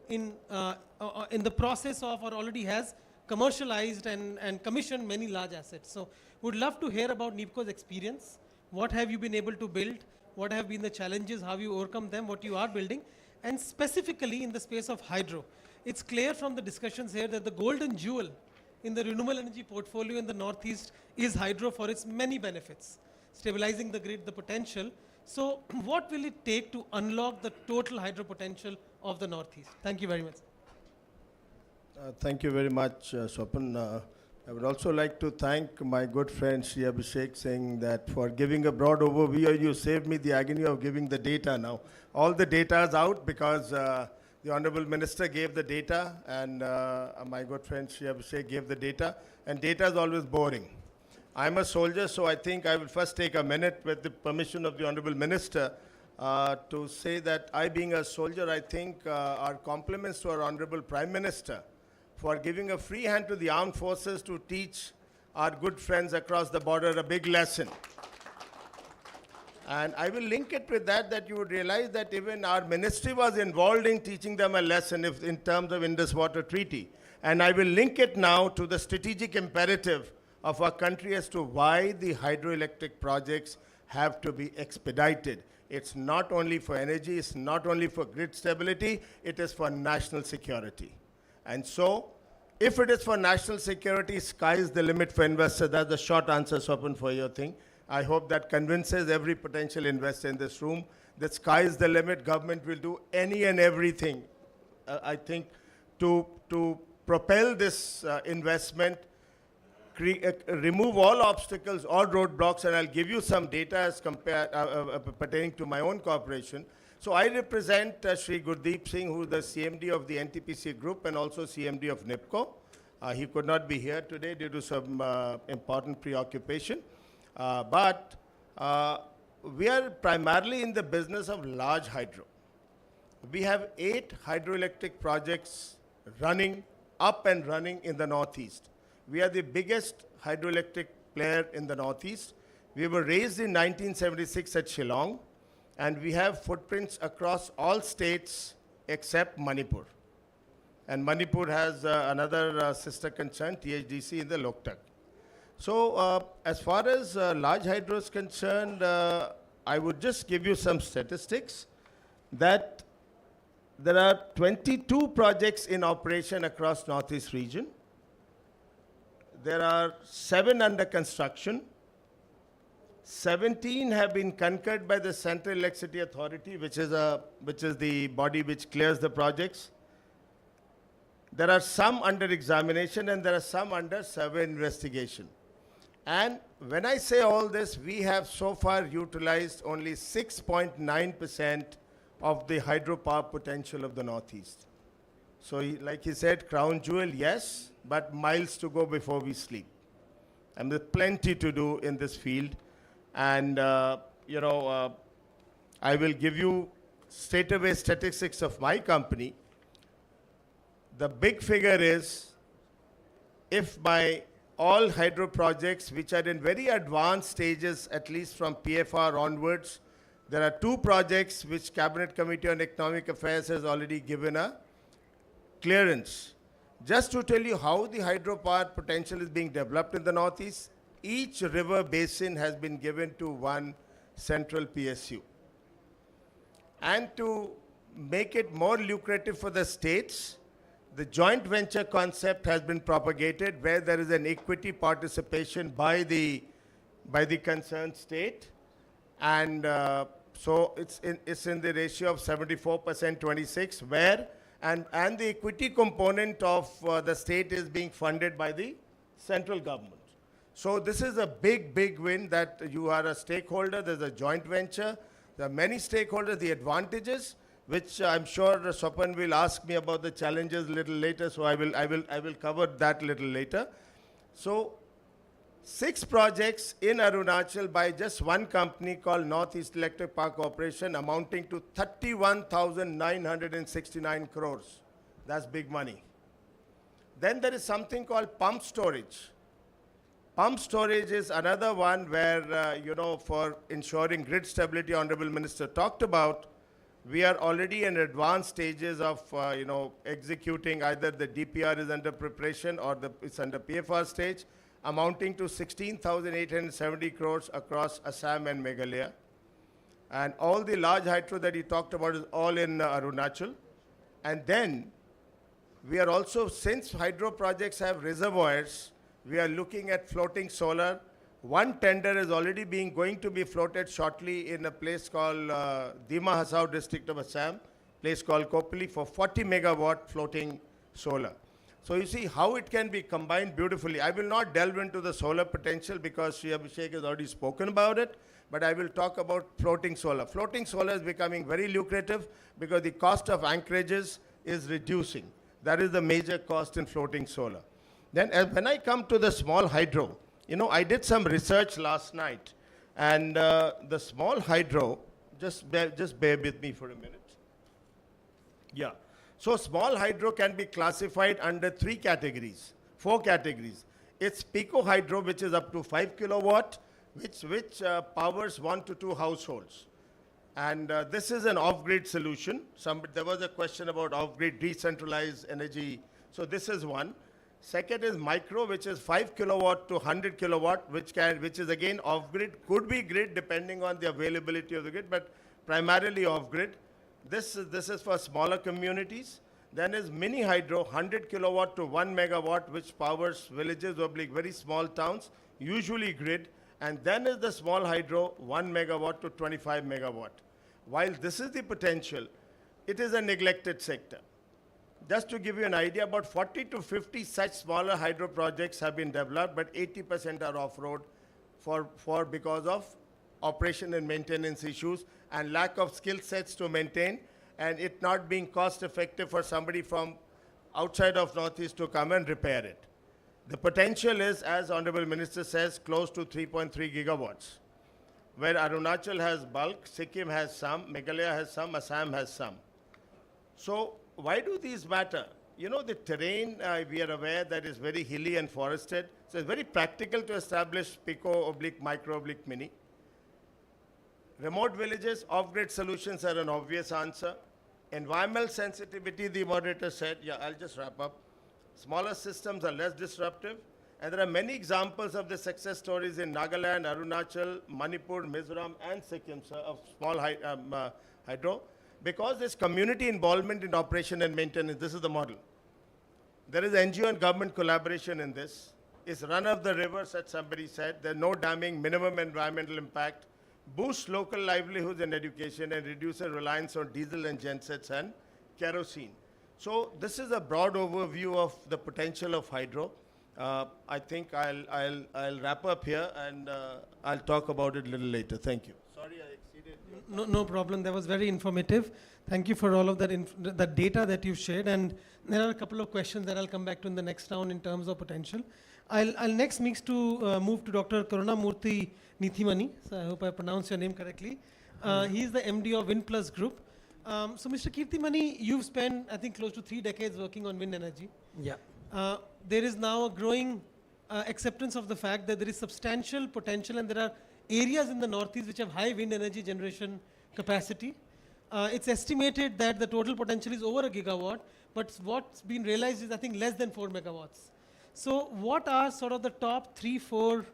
in the process of, or already has commercialized and commissioned many large assets. So would love to hear about NEEPCO's experience. What have you been able to build? What have been the challenges? How you overcome them? What you are building? And specifically in the space of hydro. It's clear from the discussions here that the golden jewel in the renewable energy portfolio in the Northeast is hydro for its many benefits, stabilizing the grid, the potential. So what will it take to unlock the total hydro potential of the Northeast? Thank you very much. Thank you very much, Swapan. I would also like to thank my good friend Shri Abhishek saying that for giving a broad overview, you saved me the agony of giving the data now. All the data is out because the Honorable Minister gave the data and my good friend Shri Abhishek gave the data, and data is always boring. I'm a soldier, so I think I will first take a minute with the permission of the Honorable Minister to say that I, being a soldier, I think our compliments to our Honorable Prime Minister for giving a free hand to the armed forces to teach our good friends across the border a big lesson. And I will link it with that you would realize that even our ministry was involved in teaching them a lesson in terms of Indus Water Treaty. And I will link it now to the strategic imperative of our country as to why the hydroelectric projects have to be expedited. It's not only for energy, it's not only for grid stability, it is for national security. And so, if it is for national security, sky is the limit for investors. That's the short answer, Swapan, for your thing. I hope that convinces every potential investor in this room that sky is the limit. Government will do any and everything, I think, to propel this investment, remove all obstacles, all roadblocks, and I'll give you some data as pertaining to my own corporation. So I represent Shri Gurdeep Singh, who is the CMD of the NTPC group and also CMD of NEEPCO. He could not be here today due to some important preoccupation. But we are primarily in the business of large hydro. We have 8 hydroelectric projects up and running in the Northeast. We are the biggest hydroelectric player in the Northeast. We were raised in 1976 at Shillong, and we have footprints across all states except Manipur. And Manipur has another sister concern, THDC, in the Loktak. So as far as large hydro is concerned, I would just give you some statistics that there are 22 projects in operation across Northeast region. There are 7 under construction. 17 have been concurred by the Central Electricity Authority, which is the body which clears the projects. There are some under examination and there are some under survey investigation. And when I say all this, we have so far utilized only 6.9% of the hydropower potential of the Northeast. So like he said, crown jewel, yes, but miles to go before we sleep. And there's plenty to do in this field. And, I will give you straightaway statistics of my company. The big figure is, if by all hydro projects which are in very advanced stages, at least from PFR onwards, there are 2 projects which Cabinet Committee on Economic Affairs has already given a clearance. Just to tell you how the hydropower potential is being developed in the Northeast, each river basin has been given to one central PSU. And to make it more lucrative for the states, the joint venture concept has been propagated where there is an equity participation by the concerned state. And so it's in the ratio of 74%, 26, where, and the equity component of the state is being funded by the central government. So this is a big, big win that you are a stakeholder. There's a joint venture. There are many stakeholders. The advantages, which I'm sure Swapan will ask me about the challenges a little later, so I will cover that a little later. So 6 projects in Arunachal by just one company called Northeast Electric Power Corporation, amounting to 31,969 crores. That's big money. Then there is something called pump storage. Pump storage is another one where, for ensuring grid stability, Honorable Minister talked about. We are already in advanced stages of, executing. Either the DPR is under preparation or it's under PFR stage, amounting to 16,870 crores across Assam and Meghalaya. And all the large hydro that he talked about is all in Arunachal. And then we are also, since hydro projects have reservoirs, we are looking at floating solar. One tender is already going to be floated shortly in a place called Dima Hasao district of Assam, place called Kopali, for 40 megawatt floating solar. So you see how it can be combined beautifully. I will not delve into the solar potential because Shri Abhishek has already spoken about it, but I will talk about floating solar. Floating solar is becoming very lucrative because the cost of anchorages is reducing. That is the major cost in floating solar. Then when I come to the small hydro, I did some research last night, and the small hydro, just bear with me for a minute. Yeah. So small hydro can be classified under 4 categories. It's pico hydro, which is up to 5 kilowatt, which powers 1 to 2 households. And this is an off-grid solution. There was a question about off-grid decentralized energy. So this is one. Second is micro, which is 5 kilowatt to 100 kilowatt, which is again off-grid. Could be grid depending on the availability of the grid, but primarily off-grid. This is for smaller communities. Then is mini hydro, 100 kilowatt to 1 megawatt, which powers villages or very small towns, usually grid. And then is the small hydro, 1 megawatt to 25 megawatt. While this is the potential, it is a neglected sector. Just to give you an idea, about 40 to 50 such smaller hydro projects have been developed, but 80% are off-road because of operation and maintenance issues and lack of skill sets to maintain, and it not being cost effective for somebody from outside of Northeast to come and repair it. The potential is, as Honorable Minister says, close to 3.3 gigawatts, where Arunachal has bulk, Sikkim has some, Meghalaya has some, Assam has some. So why do these matter? The terrain, we are aware that is very hilly and forested. So it's very practical to establish pico, micro, mini. Remote villages, off-grid solutions are an obvious answer. Environmental sensitivity, the moderator said. Yeah, I'll just wrap up. Smaller systems are less disruptive. And there are many examples of the success stories in Nagaland, Arunachal, Manipur, Mizoram, and Sikkim, sir, of small hydro. Because there's community involvement in operation and maintenance, this is the model. There is NGO and government collaboration in this. It's run of the rivers, as somebody said. There's no damming, minimum environmental impact, boosts local livelihoods and education, and reduces reliance on diesel and gensets and kerosene. So this is a broad overview of the potential of hydro. I think I'll wrap up here, and I'll talk about it a little later. Thank you. Sorry, I exceeded. No problem. That was very informative. Thank you for all of that data that you've shared. And there are a couple of questions that I'll come back to in the next round in terms of potential. I'll next move to Dr. Karunamurthy Nithimani. So I hope I pronounced your name correctly. He's the MD of Wind Plus Group. So Mr. Kirtimani, you've spent, I think, close to 3 decades working on wind energy. Yeah. There is now a growing acceptance of the fact that there is substantial potential, and there are areas in the Northeast which have high wind energy generation capacity. It's estimated that the total potential is over 1 gigawatt, but what's been realized is, I think, less than 4 megawatts. So what are sort of the top 3-4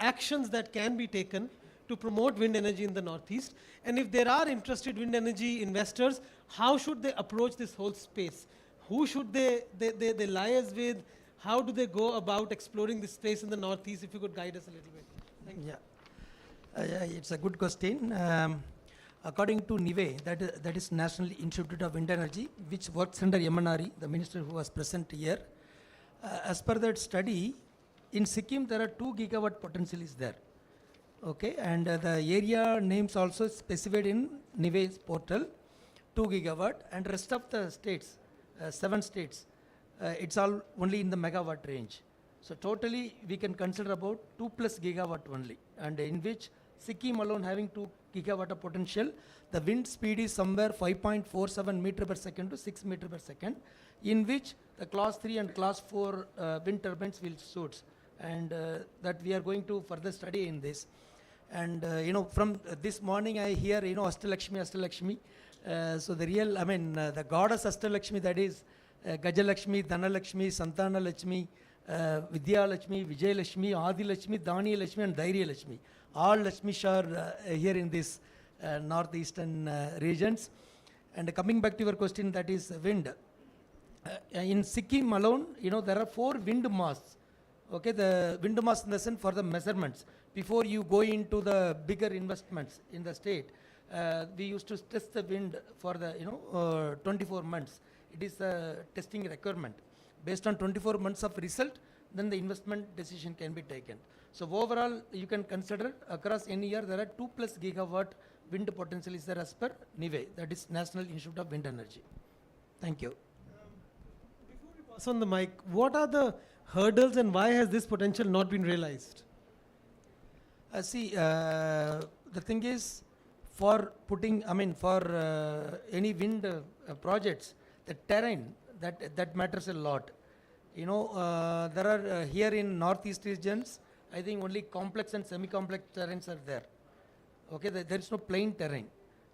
actions that can be taken to promote wind energy in the Northeast? And if there are interested wind energy investors, how should they approach this whole space? Who should they liaise with? How do they go about exploring this space in the Northeast? If you could guide us a little bit. Thank you. Yeah, it's a good question. According to NIVE, that is National Institute of Wind Energy, which works under MNRE, the minister who was present here. As per that study, in Sikkim, there are 2 gigawatt potential is there. Okay, and the area names also specified in NIVE's portal, 2 gigawatt, and rest of the states, 7 states, it's all only in the megawatt range. So totally we can consider about 2+ gigawatt only, and in which Sikkim alone having 2 gigawatt of potential, the wind speed is somewhere 5.47 meter per second to 6 meter per second, in which the class 3 and class 4 wind turbines will suit, and that we are going to further study in this. And from this morning I hear, Ashtalakshmi, Ashtalakshmi. So the real, the goddess Ashtalakshmi, that is Gajalakshmi, Dhanalakshmi, Santana Lakshmi, Vidya Lakshmi, Vijay Lakshmi, Adi Lakshmi, Dani Lakshmi, and Dhairya Lakshmi. All Lakshmis are here in this northeastern regions. And coming back to your question, that is wind. In Sikkim alone, there are 4 wind masts. Okay, the wind mast in the sense for the measurements. Before you go into the bigger investments in the state, we used to test the wind for the 24 months. It is a testing requirement. Based on 24 months of result, then the investment decision can be taken. So overall, you can consider across any year there are 2+ gigawatt wind potential is there as per NIVE, that is National Institute of Wind Energy. Thank you. Before we pass on the mic, what are the hurdles and why has this potential not been realized? See, the thing is, for putting, for any wind projects, the terrain, that matters a lot. There are here in northeast regions, I think only complex and semi-complex terrains are there. Okay, there is no plain terrain.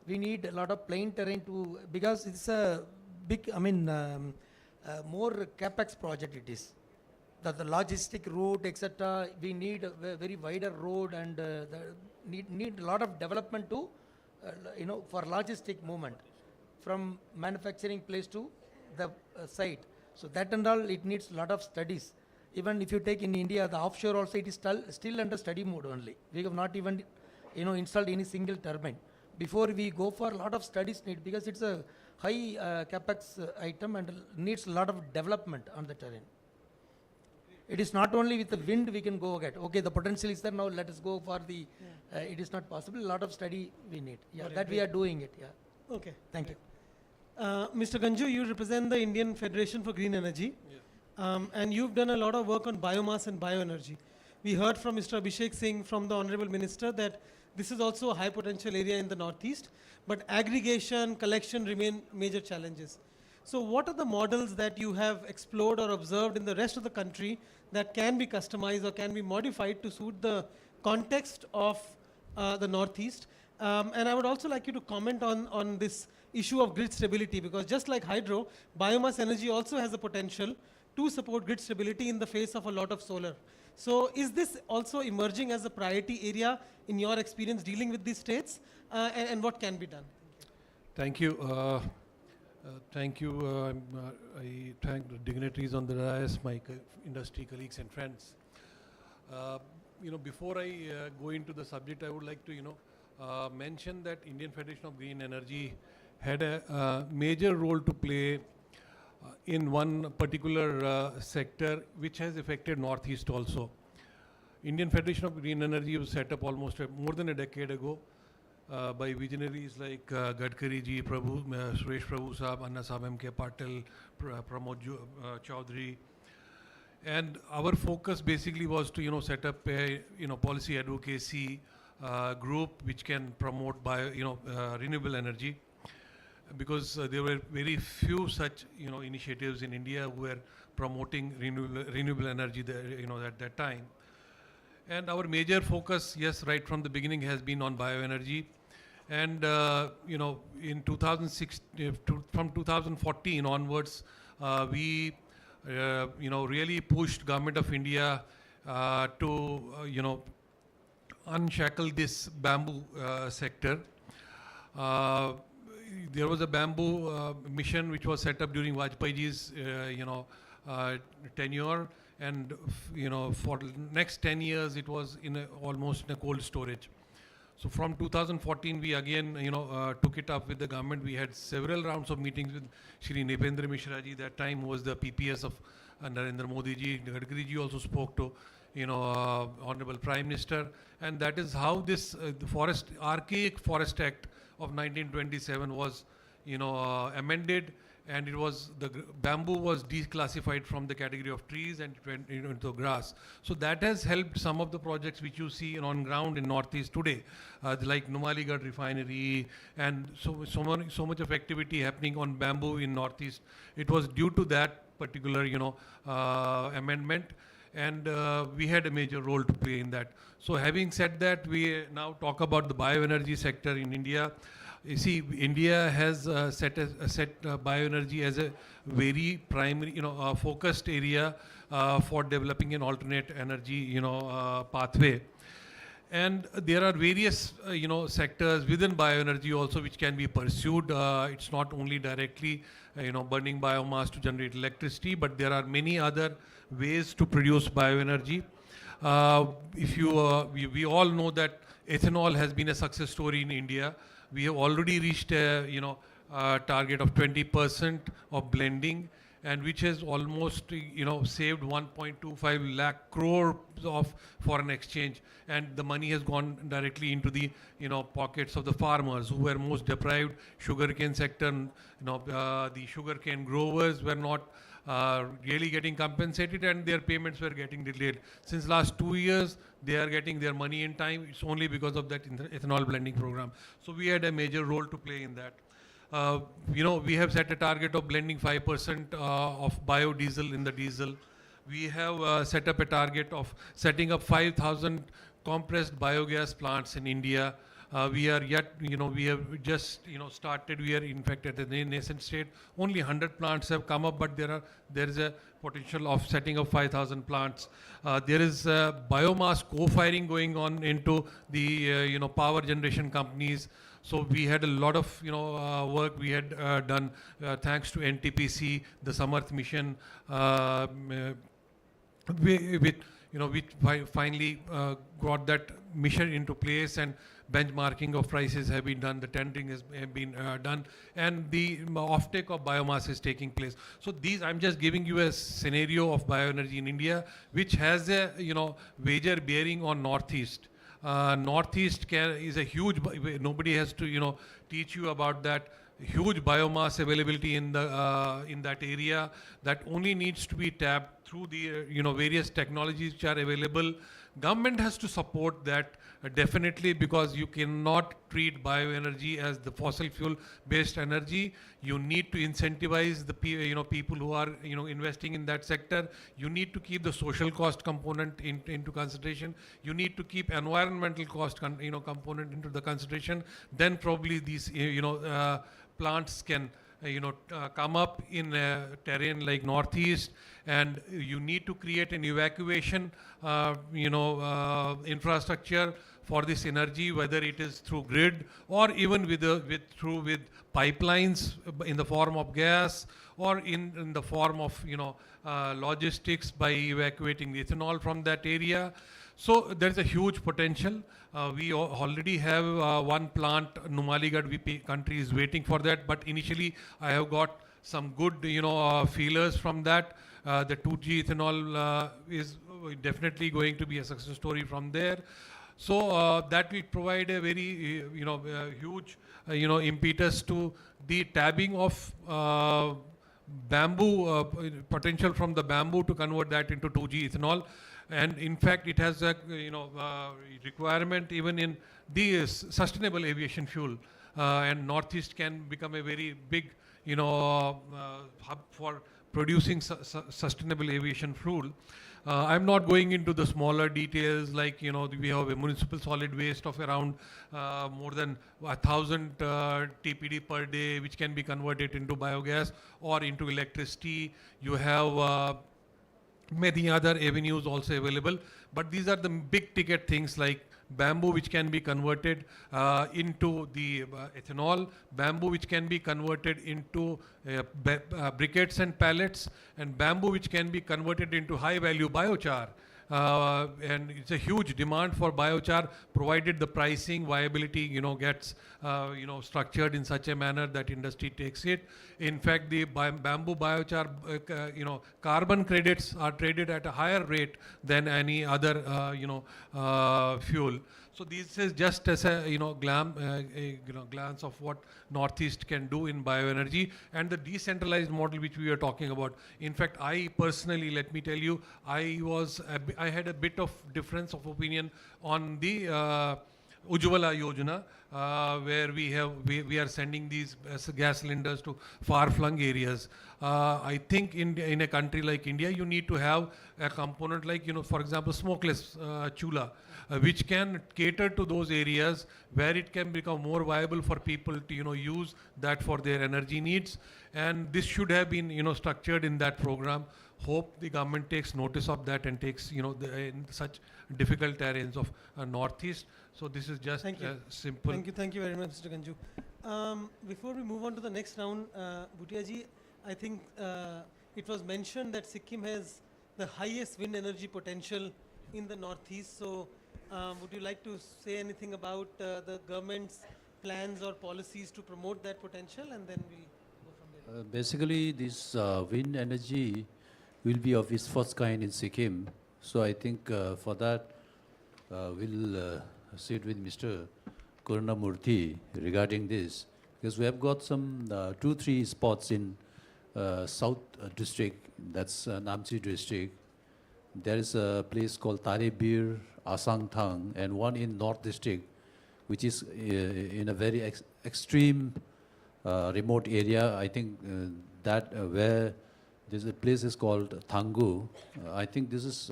We need a lot of plain terrain to, because it's a big, more capex project it is. The logistic route, etc. We need a very wider road, and need a lot of development to, for logistic movement from manufacturing place to the site. So that and all, it needs a lot of studies. Even if you take in India, the offshore also, it is still under study mode only. We have not even, installed any single turbine. Before we go for a lot of studies need, because it's a high capex item and needs a lot of development on the terrain. It is not only with the wind we can go get. Okay, the potential is there, now let us go for the, it is not possible. A lot of study we need. Yeah, that we are doing it. Yeah. Okay. Thank you. Mr. Ganju, you represent the Indian Federation for Green Energy, and you've done a lot of work on biomass and bioenergy. We heard from Mr. Abhishek Singh, from the Honorable Minister, that this is also a high potential area in the Northeast, but aggregation, collection remain major challenges. So what are the models that you have explored or observed in the rest of the country that can be customized or can be modified to suit the context of the Northeast? And I would also like you to comment on this issue of grid stability, because just like hydro, biomass energy also has the potential to support grid stability in the face of a lot of solar. So is this also emerging as a priority area in your experience dealing with these states, and what can be done? Thank you. Thank you. I thank the dignitaries on the dais, my industry colleagues and friends. Before I go into the subject, I would like to mention that Indian Federation of Green Energy had a major role to play in one particular sector which has affected Northeast also. Indian Federation of Green Energy was set up almost more than a decade ago by visionaries like Gadkari ji, Suresh Prabhu Saab, Anna Saab M.K. Patil, Pramod Chaudhary. And our focus basically was to set up a policy advocacy group which can promote renewable energy, because there were very few such initiatives in India who were promoting renewable energy there, at that time. And our major focus, yes, right from the beginning, has been on bioenergy. And in 2006, from 2014 onwards, we really pushed Government of India to unshackle this bamboo sector. There was a bamboo mission which was set up during Vajpayee's tenure, and for the next 10 years it was almost in a cold storage. So from 2014 we again took it up with the government. We had several rounds of meetings with Shri Nipendra Mishra ji, that time was the PPS of Narendra Modi ji, Gadkari ji also spoke to, Honorable Prime Minister, and that is how this the Archaic Forest Act of 1927 was, amended, and it was bamboo was declassified from the category of trees and it went into grass. So that has helped some of the projects which you see on ground in Northeast today, like Numaligarh refinery, and so much of activity happening on bamboo in Northeast. It was due to that particular, amendment, and we had a major role to play in that. So having said that, we now talk about the bioenergy sector in India. You see, India has set bioenergy as a very primary, focused area for developing an alternate energy, pathway. And there are various, sectors within bioenergy also which can be pursued. It's not only directly, burning biomass to generate electricity, but there are many other ways to produce bioenergy. We all know that ethanol has been a success story in India. We have already reached a, target of 20% of blending, and which has almost, saved 1.25 lakh crore of foreign exchange, and the money has gone directly into the, pockets of the farmers who were most deprived. Sugarcane sector, the sugarcane growers were not really getting compensated, and their payments were getting delayed. Since last 2 years, they are getting their money in time. It's only because of that ethanol blending program. So we had a major role to play in that. We have set a target of blending 5% of biodiesel in the diesel. We have set up a target of setting up 5,000 compressed biogas plants in India. We are yet, we have just, started. We are in fact at a nascent state. Only 100 plants have come up, but there is a potential of setting up 5,000 plants. There is biomass co-firing going on into the, power generation companies. So we had a lot of, work we had done thanks to NTPC, the Samarth mission, we finally got that mission into place, and benchmarking of prices have been done, the tendering has been done, and the offtake of biomass is taking place. So I'm just giving you a scenario of bioenergy in India, which has a, major bearing on Northeast. Northeast is a huge, nobody has to, teach you about that. Huge biomass availability in that area that only needs to be tapped through the various technologies which are available. Government has to support that definitely, because you cannot treat bioenergy as the fossil fuel based energy. You need to incentivize the people who are investing in that sector. You need to keep the social cost component into consideration. You need to keep environmental cost component into the consideration. Then probably these plants can come up in a terrain like Northeast, and you need to create an evacuation infrastructure for this energy, whether it is through grid or even with pipelines in the form of gas, or in the form of logistics by evacuating the ethanol from that area. So there's a huge potential. We already have one plant, Numaligarh country is waiting for that, but initially I have got some good feelers from that. The 2G ethanol is definitely going to be a success story from there. So that will provide a very huge impetus to the tabbing of bamboo, potential from the bamboo to convert that into 2G ethanol. And in fact, it has a requirement even in the sustainable aviation fuel. And Northeast can become a very big hub for producing sustainable aviation fuel. I'm not going into the smaller details, like we have a municipal solid waste of around more than 1,000 TPD per day, which can be converted into biogas or into electricity. You have many other avenues also available, but these are the big ticket things like bamboo, which can be converted into the ethanol, bamboo which can be converted into briquettes and pellets, and bamboo which can be converted into high value biochar. and it's a huge demand for biochar, provided the pricing viability, gets, structured in such a manner that industry takes it. In fact, the bamboo biochar, carbon credits are traded at a higher rate than any other, fuel. So this is just as a glance of what Northeast can do in bioenergy and the decentralized model which we are talking about. In fact, I personally, let me tell you, I had a bit of difference of opinion on the Ujjwala Yojana, where we are sending these gas cylinders to far-flung areas. I think in a country like India, you need to have a component like, for example, smokeless chula, which can cater to those areas where it can become more viable for people to, use that for their energy needs. And this should have been, structured in that program. Hope the government takes notice of that and takes, in such difficult terrains of Northeast. So this is just simple. Thank you very much, Mr. Ganju. Before we move on to the next round, Bhutia ji, I think it was mentioned that Sikkim has the highest wind energy potential in the Northeast. So would you like to say anything about the government's plans or policies to promote that potential, and then we'll go from there? Basically, this wind energy will be of its first kind in Sikkim. So I think for that, we'll sit with Mr. Karunamurthy regarding this, because we have got some 2-3 spots in South District, that's Namchi District. There is a place called Tarebir, Asangthang, and one in North District, which is in a very extreme remote area. I think that where there's a place is called Thangu. I think this is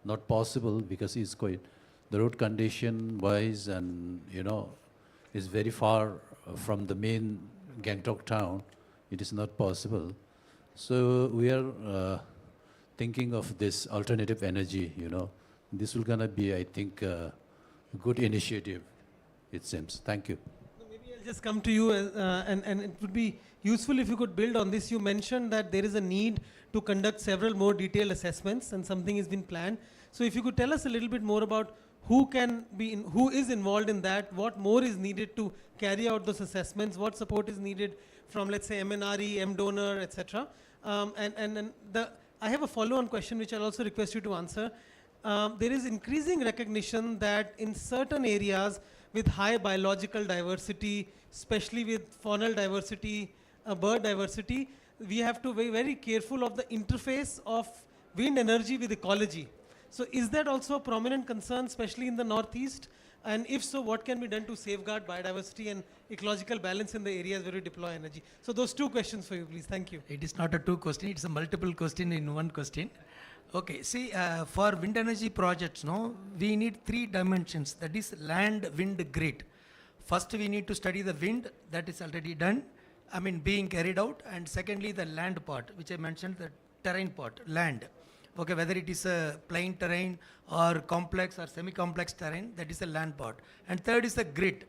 not possible because it's quite, the road condition wise and, is very far from the main Gangtok town. It is not possible. So we are thinking of this alternative energy, This will gonna be, I think, a good initiative, it seems. Thank you. Maybe I'll just come to you, and it would be useful if you could build on this. You mentioned that there is a need to conduct several more detailed assessments, and something has been planned. So if you could tell us a little bit more about who is involved in that, what more is needed to carry out those assessments, what support is needed from, let's say, MNRE, MDONER, etc. I have a follow-on question which I'll also request you to answer. There is increasing recognition that in certain areas with high biological diversity, especially with faunal diversity, bird diversity, we have to be very careful of the interface of wind energy with ecology. So is that also a prominent concern, especially in the Northeast? And if so, what can be done to safeguard biodiversity and ecological balance in the areas where we deploy energy? So those 2 questions for you, please. Thank you. It is not a 2 question, it's a multiple question in 1 question. Okay, see, for wind energy projects, we need 3 dimensions, that is land, wind, grid. First, we need to study the wind, that is already done, being carried out, and secondly, the land part, which I mentioned, the terrain part, land. Okay, whether it is a plain terrain or complex or semi-complex terrain, that is a land part. And third is the grid.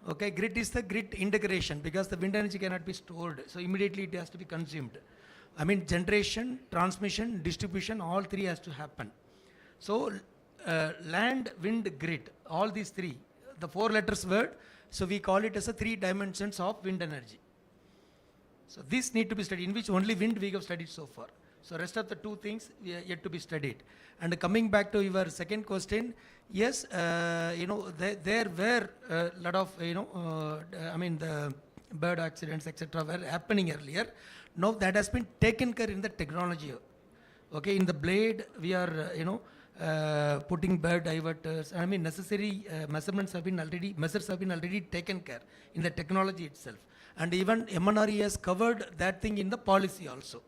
Okay, grid is the grid integration, because the wind energy cannot be stored, so immediately it has to be consumed. Generation, transmission, distribution, all 3 has to happen. So land, wind, grid, all these 3, the 4 letters word, so we call it as a 3 dimensions of wind energy. So this need to be studied, in which only wind we have studied so far. So rest of the 2 things we are yet to be studied. And coming back to your second question, yes, there were a lot of, the bird accidents, etc. were happening earlier. Now that has been taken care in the technology. Okay, in the blade, we are, putting bird diverters. Necessary measures have been already taken care in the technology itself. And even MNRE has covered that thing in the policy also.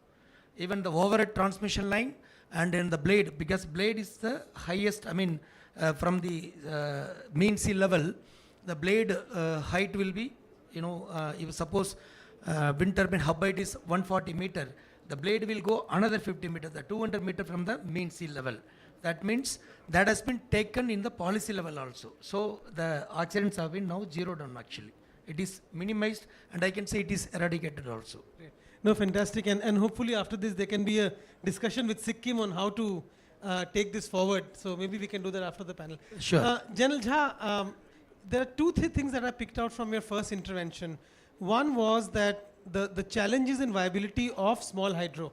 Even the overhead transmission line and in the blade, because blade is the highest, from the mean sea level, the blade height will be, if suppose wind turbine hub height is 140 meter, the blade will go another 50 meters, the 200 meter from the mean sea level. That means that has been taken in the policy level also. So the accidents have been now zeroed down actually. It is minimized, and I can say it is eradicated also. Great. No, fantastic. And hopefully after this there can be a discussion with Sikkim on how to take this forward. So maybe we can do that after the panel. Sure. General Jha, there are two things that I picked out from your first intervention. One was that the challenges in viability of small hydro,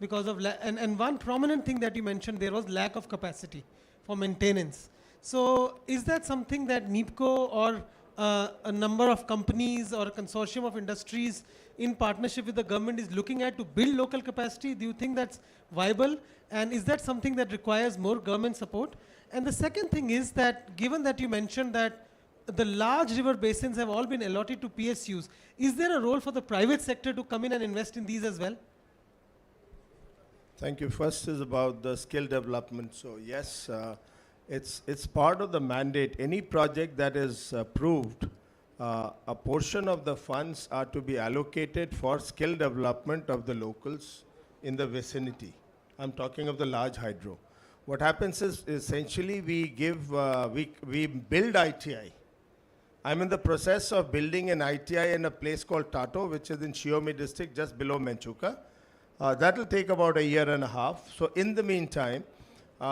because of and one prominent thing that you mentioned there was lack of capacity for maintenance. So is that something that NEEPCO or a number of companies or a consortium of industries in partnership with the government is looking at to build local capacity? Do you think that's viable? And is that something that requires more government support? And the second thing is that given that you mentioned that the large river basins have all been allotted to PSUs, is there a role for the private sector to come in and invest in these as well? Thank you. First is about the skill development. So yes, it's part of the mandate. Any project that is approved, a portion of the funds are to be allocated for skill development of the locals in the vicinity. I'm talking of the large hydro. What happens is essentially we give, we build ITI. I'm in the process of building an ITI in a place called Tato, which is in Shiomi district, just below Menchuka. That will take about a year and a half. So in the meantime,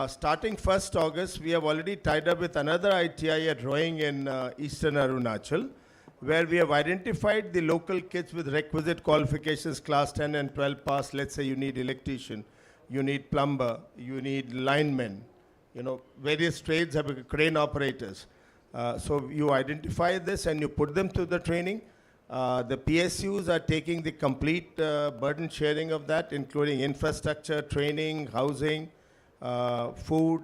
starting 1st August, we have already tied up with another ITI at Roing in eastern Arunachal, where we have identified the local kids with requisite qualifications, class 10 and 12 pass. Let's say you need electrician, you need plumber, you need linemen, you know, various trades have crane operators. So you identify this and you put them through the training. The PSUs are taking the complete burden sharing of that, including infrastructure, training, housing, food,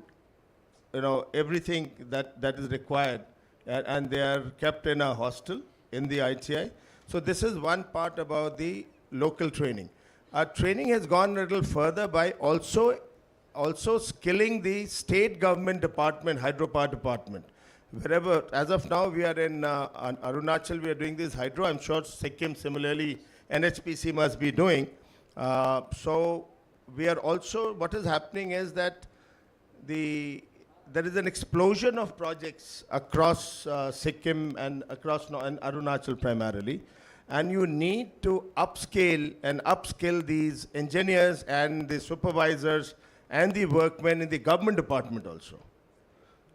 you know, everything that is required. And they are kept in a hostel in the ITI. So this is one part about the local training. Our training has gone a little further by also skilling the state government department, hydropower department. Wherever, as of now, we are in Arunachal, we are doing this hydro. I'm sure Sikkim similarly, NHPC must be doing. So we are also, what is happening is that there is an explosion of projects across Sikkim and across and Arunachal primarily. And you need to upskill these engineers and the supervisors and the workmen in the government department also.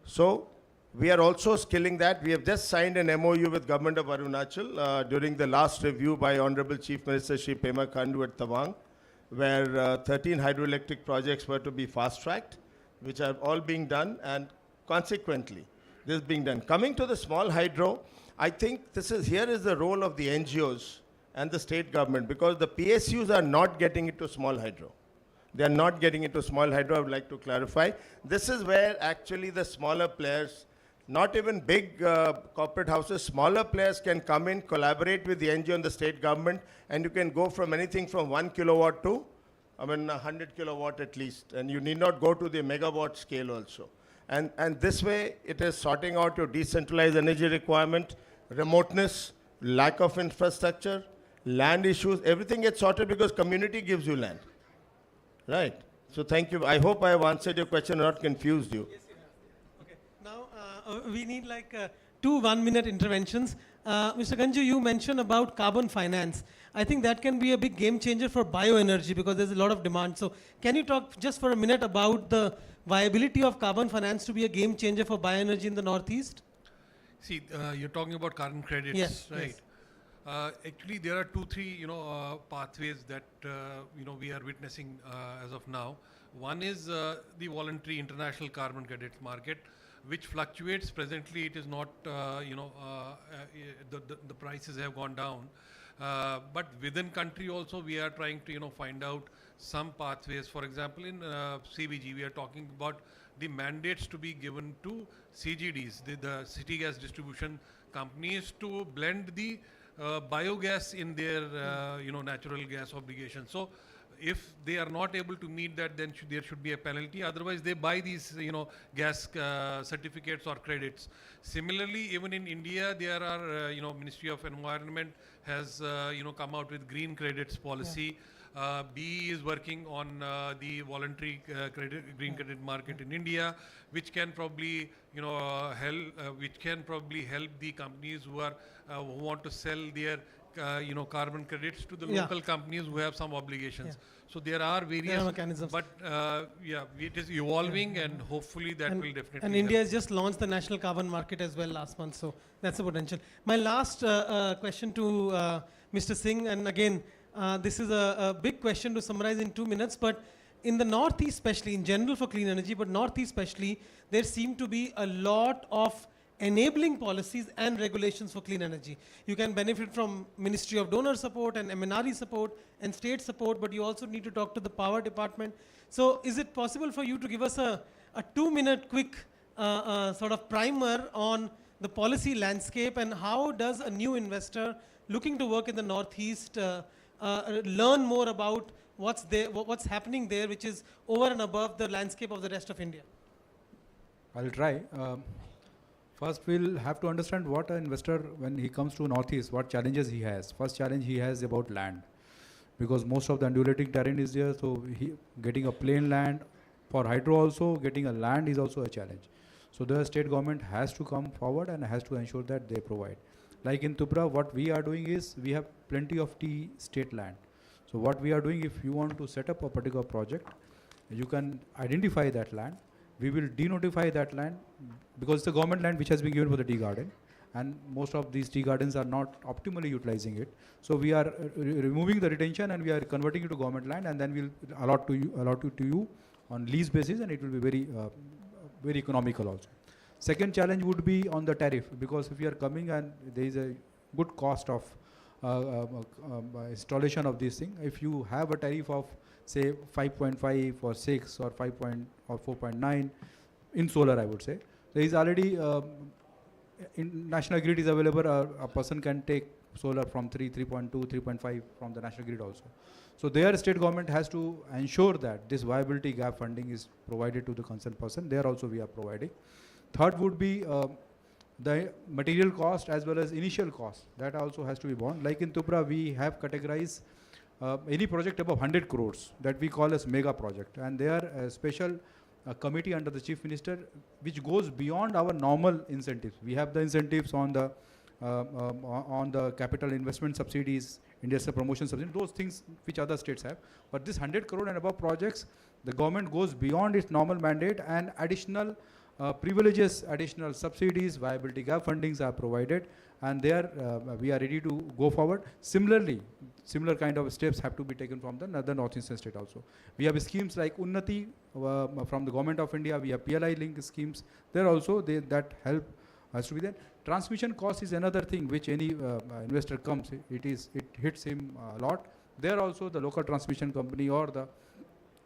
So we are also skilling that. We have just signed an MOU with Government of Arunachal during the last review by Honorable Chief Minister Shri Pema Khandu at Tawang, where 13 hydroelectric projects were to be fast-tracked, which are all being done, and consequently, this is being done. Coming to the small hydro, I think here is the role of the NGOs and the state government, because the PSUs are not getting into small hydro. They are not getting into small hydro, I would like to clarify. This is where actually the smaller players, not even big corporate houses, smaller players can come in, collaborate with the NGO and the state government, and you can go from anything from 1 kilowatt to, 100 kilowatt at least, and you need not go to the megawatt scale also. And this way, it is sorting out your decentralized energy requirement, remoteness, lack of infrastructure, land issues, everything gets sorted because community gives you land. Right. So thank you. I hope I have answered your question, not confused you. Yes, you have. Okay. Now, we need like 2 one-minute interventions. Mr. Ganju, you mentioned about carbon finance. I think that can be a big game changer for bioenergy because there's a lot of demand. So can you talk just for a minute about the viability of carbon finance to be a game changer for bioenergy in the Northeast? See, you're talking about carbon credits, Yes, right? yes. Actually, there are 2-3 pathways that we are witnessing as of now. One is the voluntary international carbon credits market, which fluctuates. Presently, it is not the prices have gone down. But within country also, we are trying to find out some pathways. For example, in CBG, we are talking about the mandates to be given to CGDs, the city gas distribution companies, to blend the biogas in their natural gas obligations. So if they are not able to meet that, then there should be a penalty. Otherwise, they buy these gas certificates or credits. Similarly, even in India, there are Ministry of Environment has come out with green credits policy. BE is working on the voluntary green credit market in India, which can probably help the companies who want to sell their carbon credits to the Yeah. local companies who have some obligations. Yeah. So there are various mechanisms. but it is evolving, and hopefully that will definitely. And India has just launched the national carbon market as well last month, so that's the potential. My last question to Mr. Singh, and again, this is a big question to summarize in 2 minutes, but in the Northeast especially, in general for clean energy, but Northeast especially, there seem to be a lot of enabling policies and regulations for clean energy. You can benefit from Ministry of Donor support and MNRE support and state support, but you also need to talk to the power department. So is it possible for you to give us a 2-minute quick sort of primer on the policy landscape, and how does a new investor looking to work in the Northeast learn more about what's there, what's happening there, which is over and above the landscape of the rest of India? I'll try. First, we'll have to understand what an investor, when he comes to Northeast, what challenges he has. First challenge he has about land, because most of the undulating terrain is there, so getting a plain land for hydro also, getting a land is also a challenge. So the state government has to come forward and has to ensure that they provide. Like in Tripura, what we are doing is, we have plenty of tea state land. So what we are doing, if you want to set up a particular project, you can identify that land. We will denotify that land, because it's a government land which has been given for the tea garden, and most of these tea gardens are not optimally utilizing it. So we are removing the retention and we are converting it to government land, and then we'll allot it to you on lease basis, and it will be very, very economical also. Second challenge would be on the tariff, because if you are coming and there is a good cost of installation of this thing, if you have a tariff of say 5.5 or 6 or 5 or 4.9 in solar, I would say, there is already in national grid is available. A person can take solar from 3.2, 3.5 from the national grid also. So their state government has to ensure that this viability gap funding is provided to the concerned person. There also we are providing. Third would be the material cost as well as initial cost. That also has to be borne. Like in Tripura, we have categorized any project above 100 crores that we call as mega project, and they are a special committee under the Chief Minister which goes beyond our normal incentives. We have the incentives on the capital investment subsidies, industrial promotion subsidies, those things which other states have. But this 100 crore and above projects, the government goes beyond its normal mandate, and additional privileges, additional subsidies, viability gap fundings are provided, and there we are ready to go forward. Similarly, similar kind of steps have to be taken from the Northeastern state also. We have schemes like Unnati from the Government of India. We have PLI link schemes. There also that help has to be there. Transmission cost is another thing which any investor comes, it hits him a lot. There also the local transmission company or the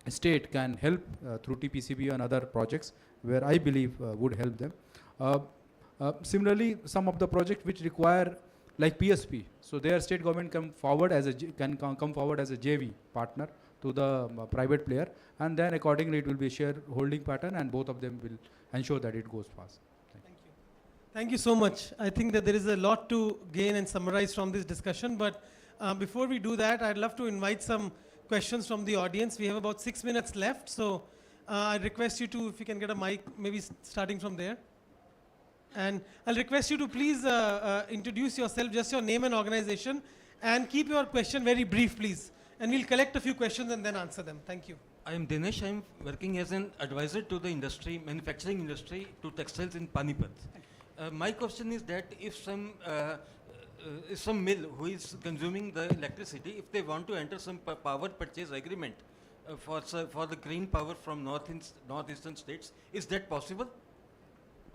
state can help through TPCB and other projects where I believe would help them. Similarly, some of the projects which require like PSP, so their state government can come forward as a JV partner to the private player, and then accordingly it will be a shareholding pattern, and both of them will ensure that it goes fast. Thank you so much. I think that there is a lot to gain and summarize from this discussion, but before we do that, I'd love to invite some questions from the audience. We have about 6 minutes left, so I request you to, if you can get a mic, maybe starting from there. And I'll request you to please introduce yourself, just your name and organization, and keep your question very brief, please. And we'll collect a few questions and then answer them. Thank you. I am Dinesh. I am working as an advisor to the industry, manufacturing industry, to textiles in Panipat. My question is that if some mill who is consuming the electricity, if they want to enter some power purchase agreement for the green power from northeastern states, is that possible?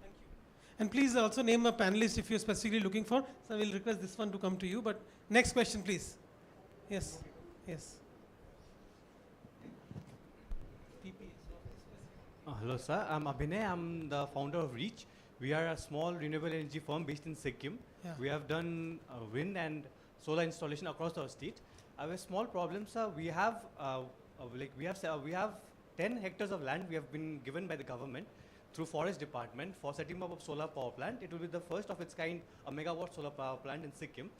Thank you. And please also name a panelist if you're specifically looking for. So I will request this one to come to you. But next question, please. Yes. Yes. Hello, sir. I'm Abhinay. I'm the founder of Reach. We are a small renewable energy firm based in Sikkim. Yeah. We have done wind and solar installation across our state. I have a small problem, sir. We have 10 hectares of land we have been given by the government through Forest Department for setting up a solar power plant. It will be the first of its kind, a megawatt solar power plant in Sikkim.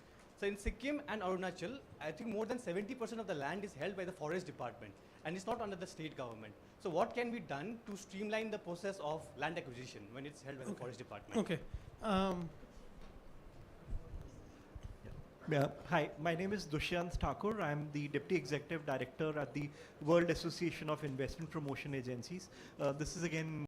So in Sikkim and Arunachal, I think more than 70% of the land is held by the Forest Department, and it's not under the state government. So what can be done to streamline the process of land acquisition when it's held by the Forest Department? Okay. Hi, my name is Dushyant Thakur. I'm the Deputy Executive Director at the World Association of Investment Promotion Agencies. This is again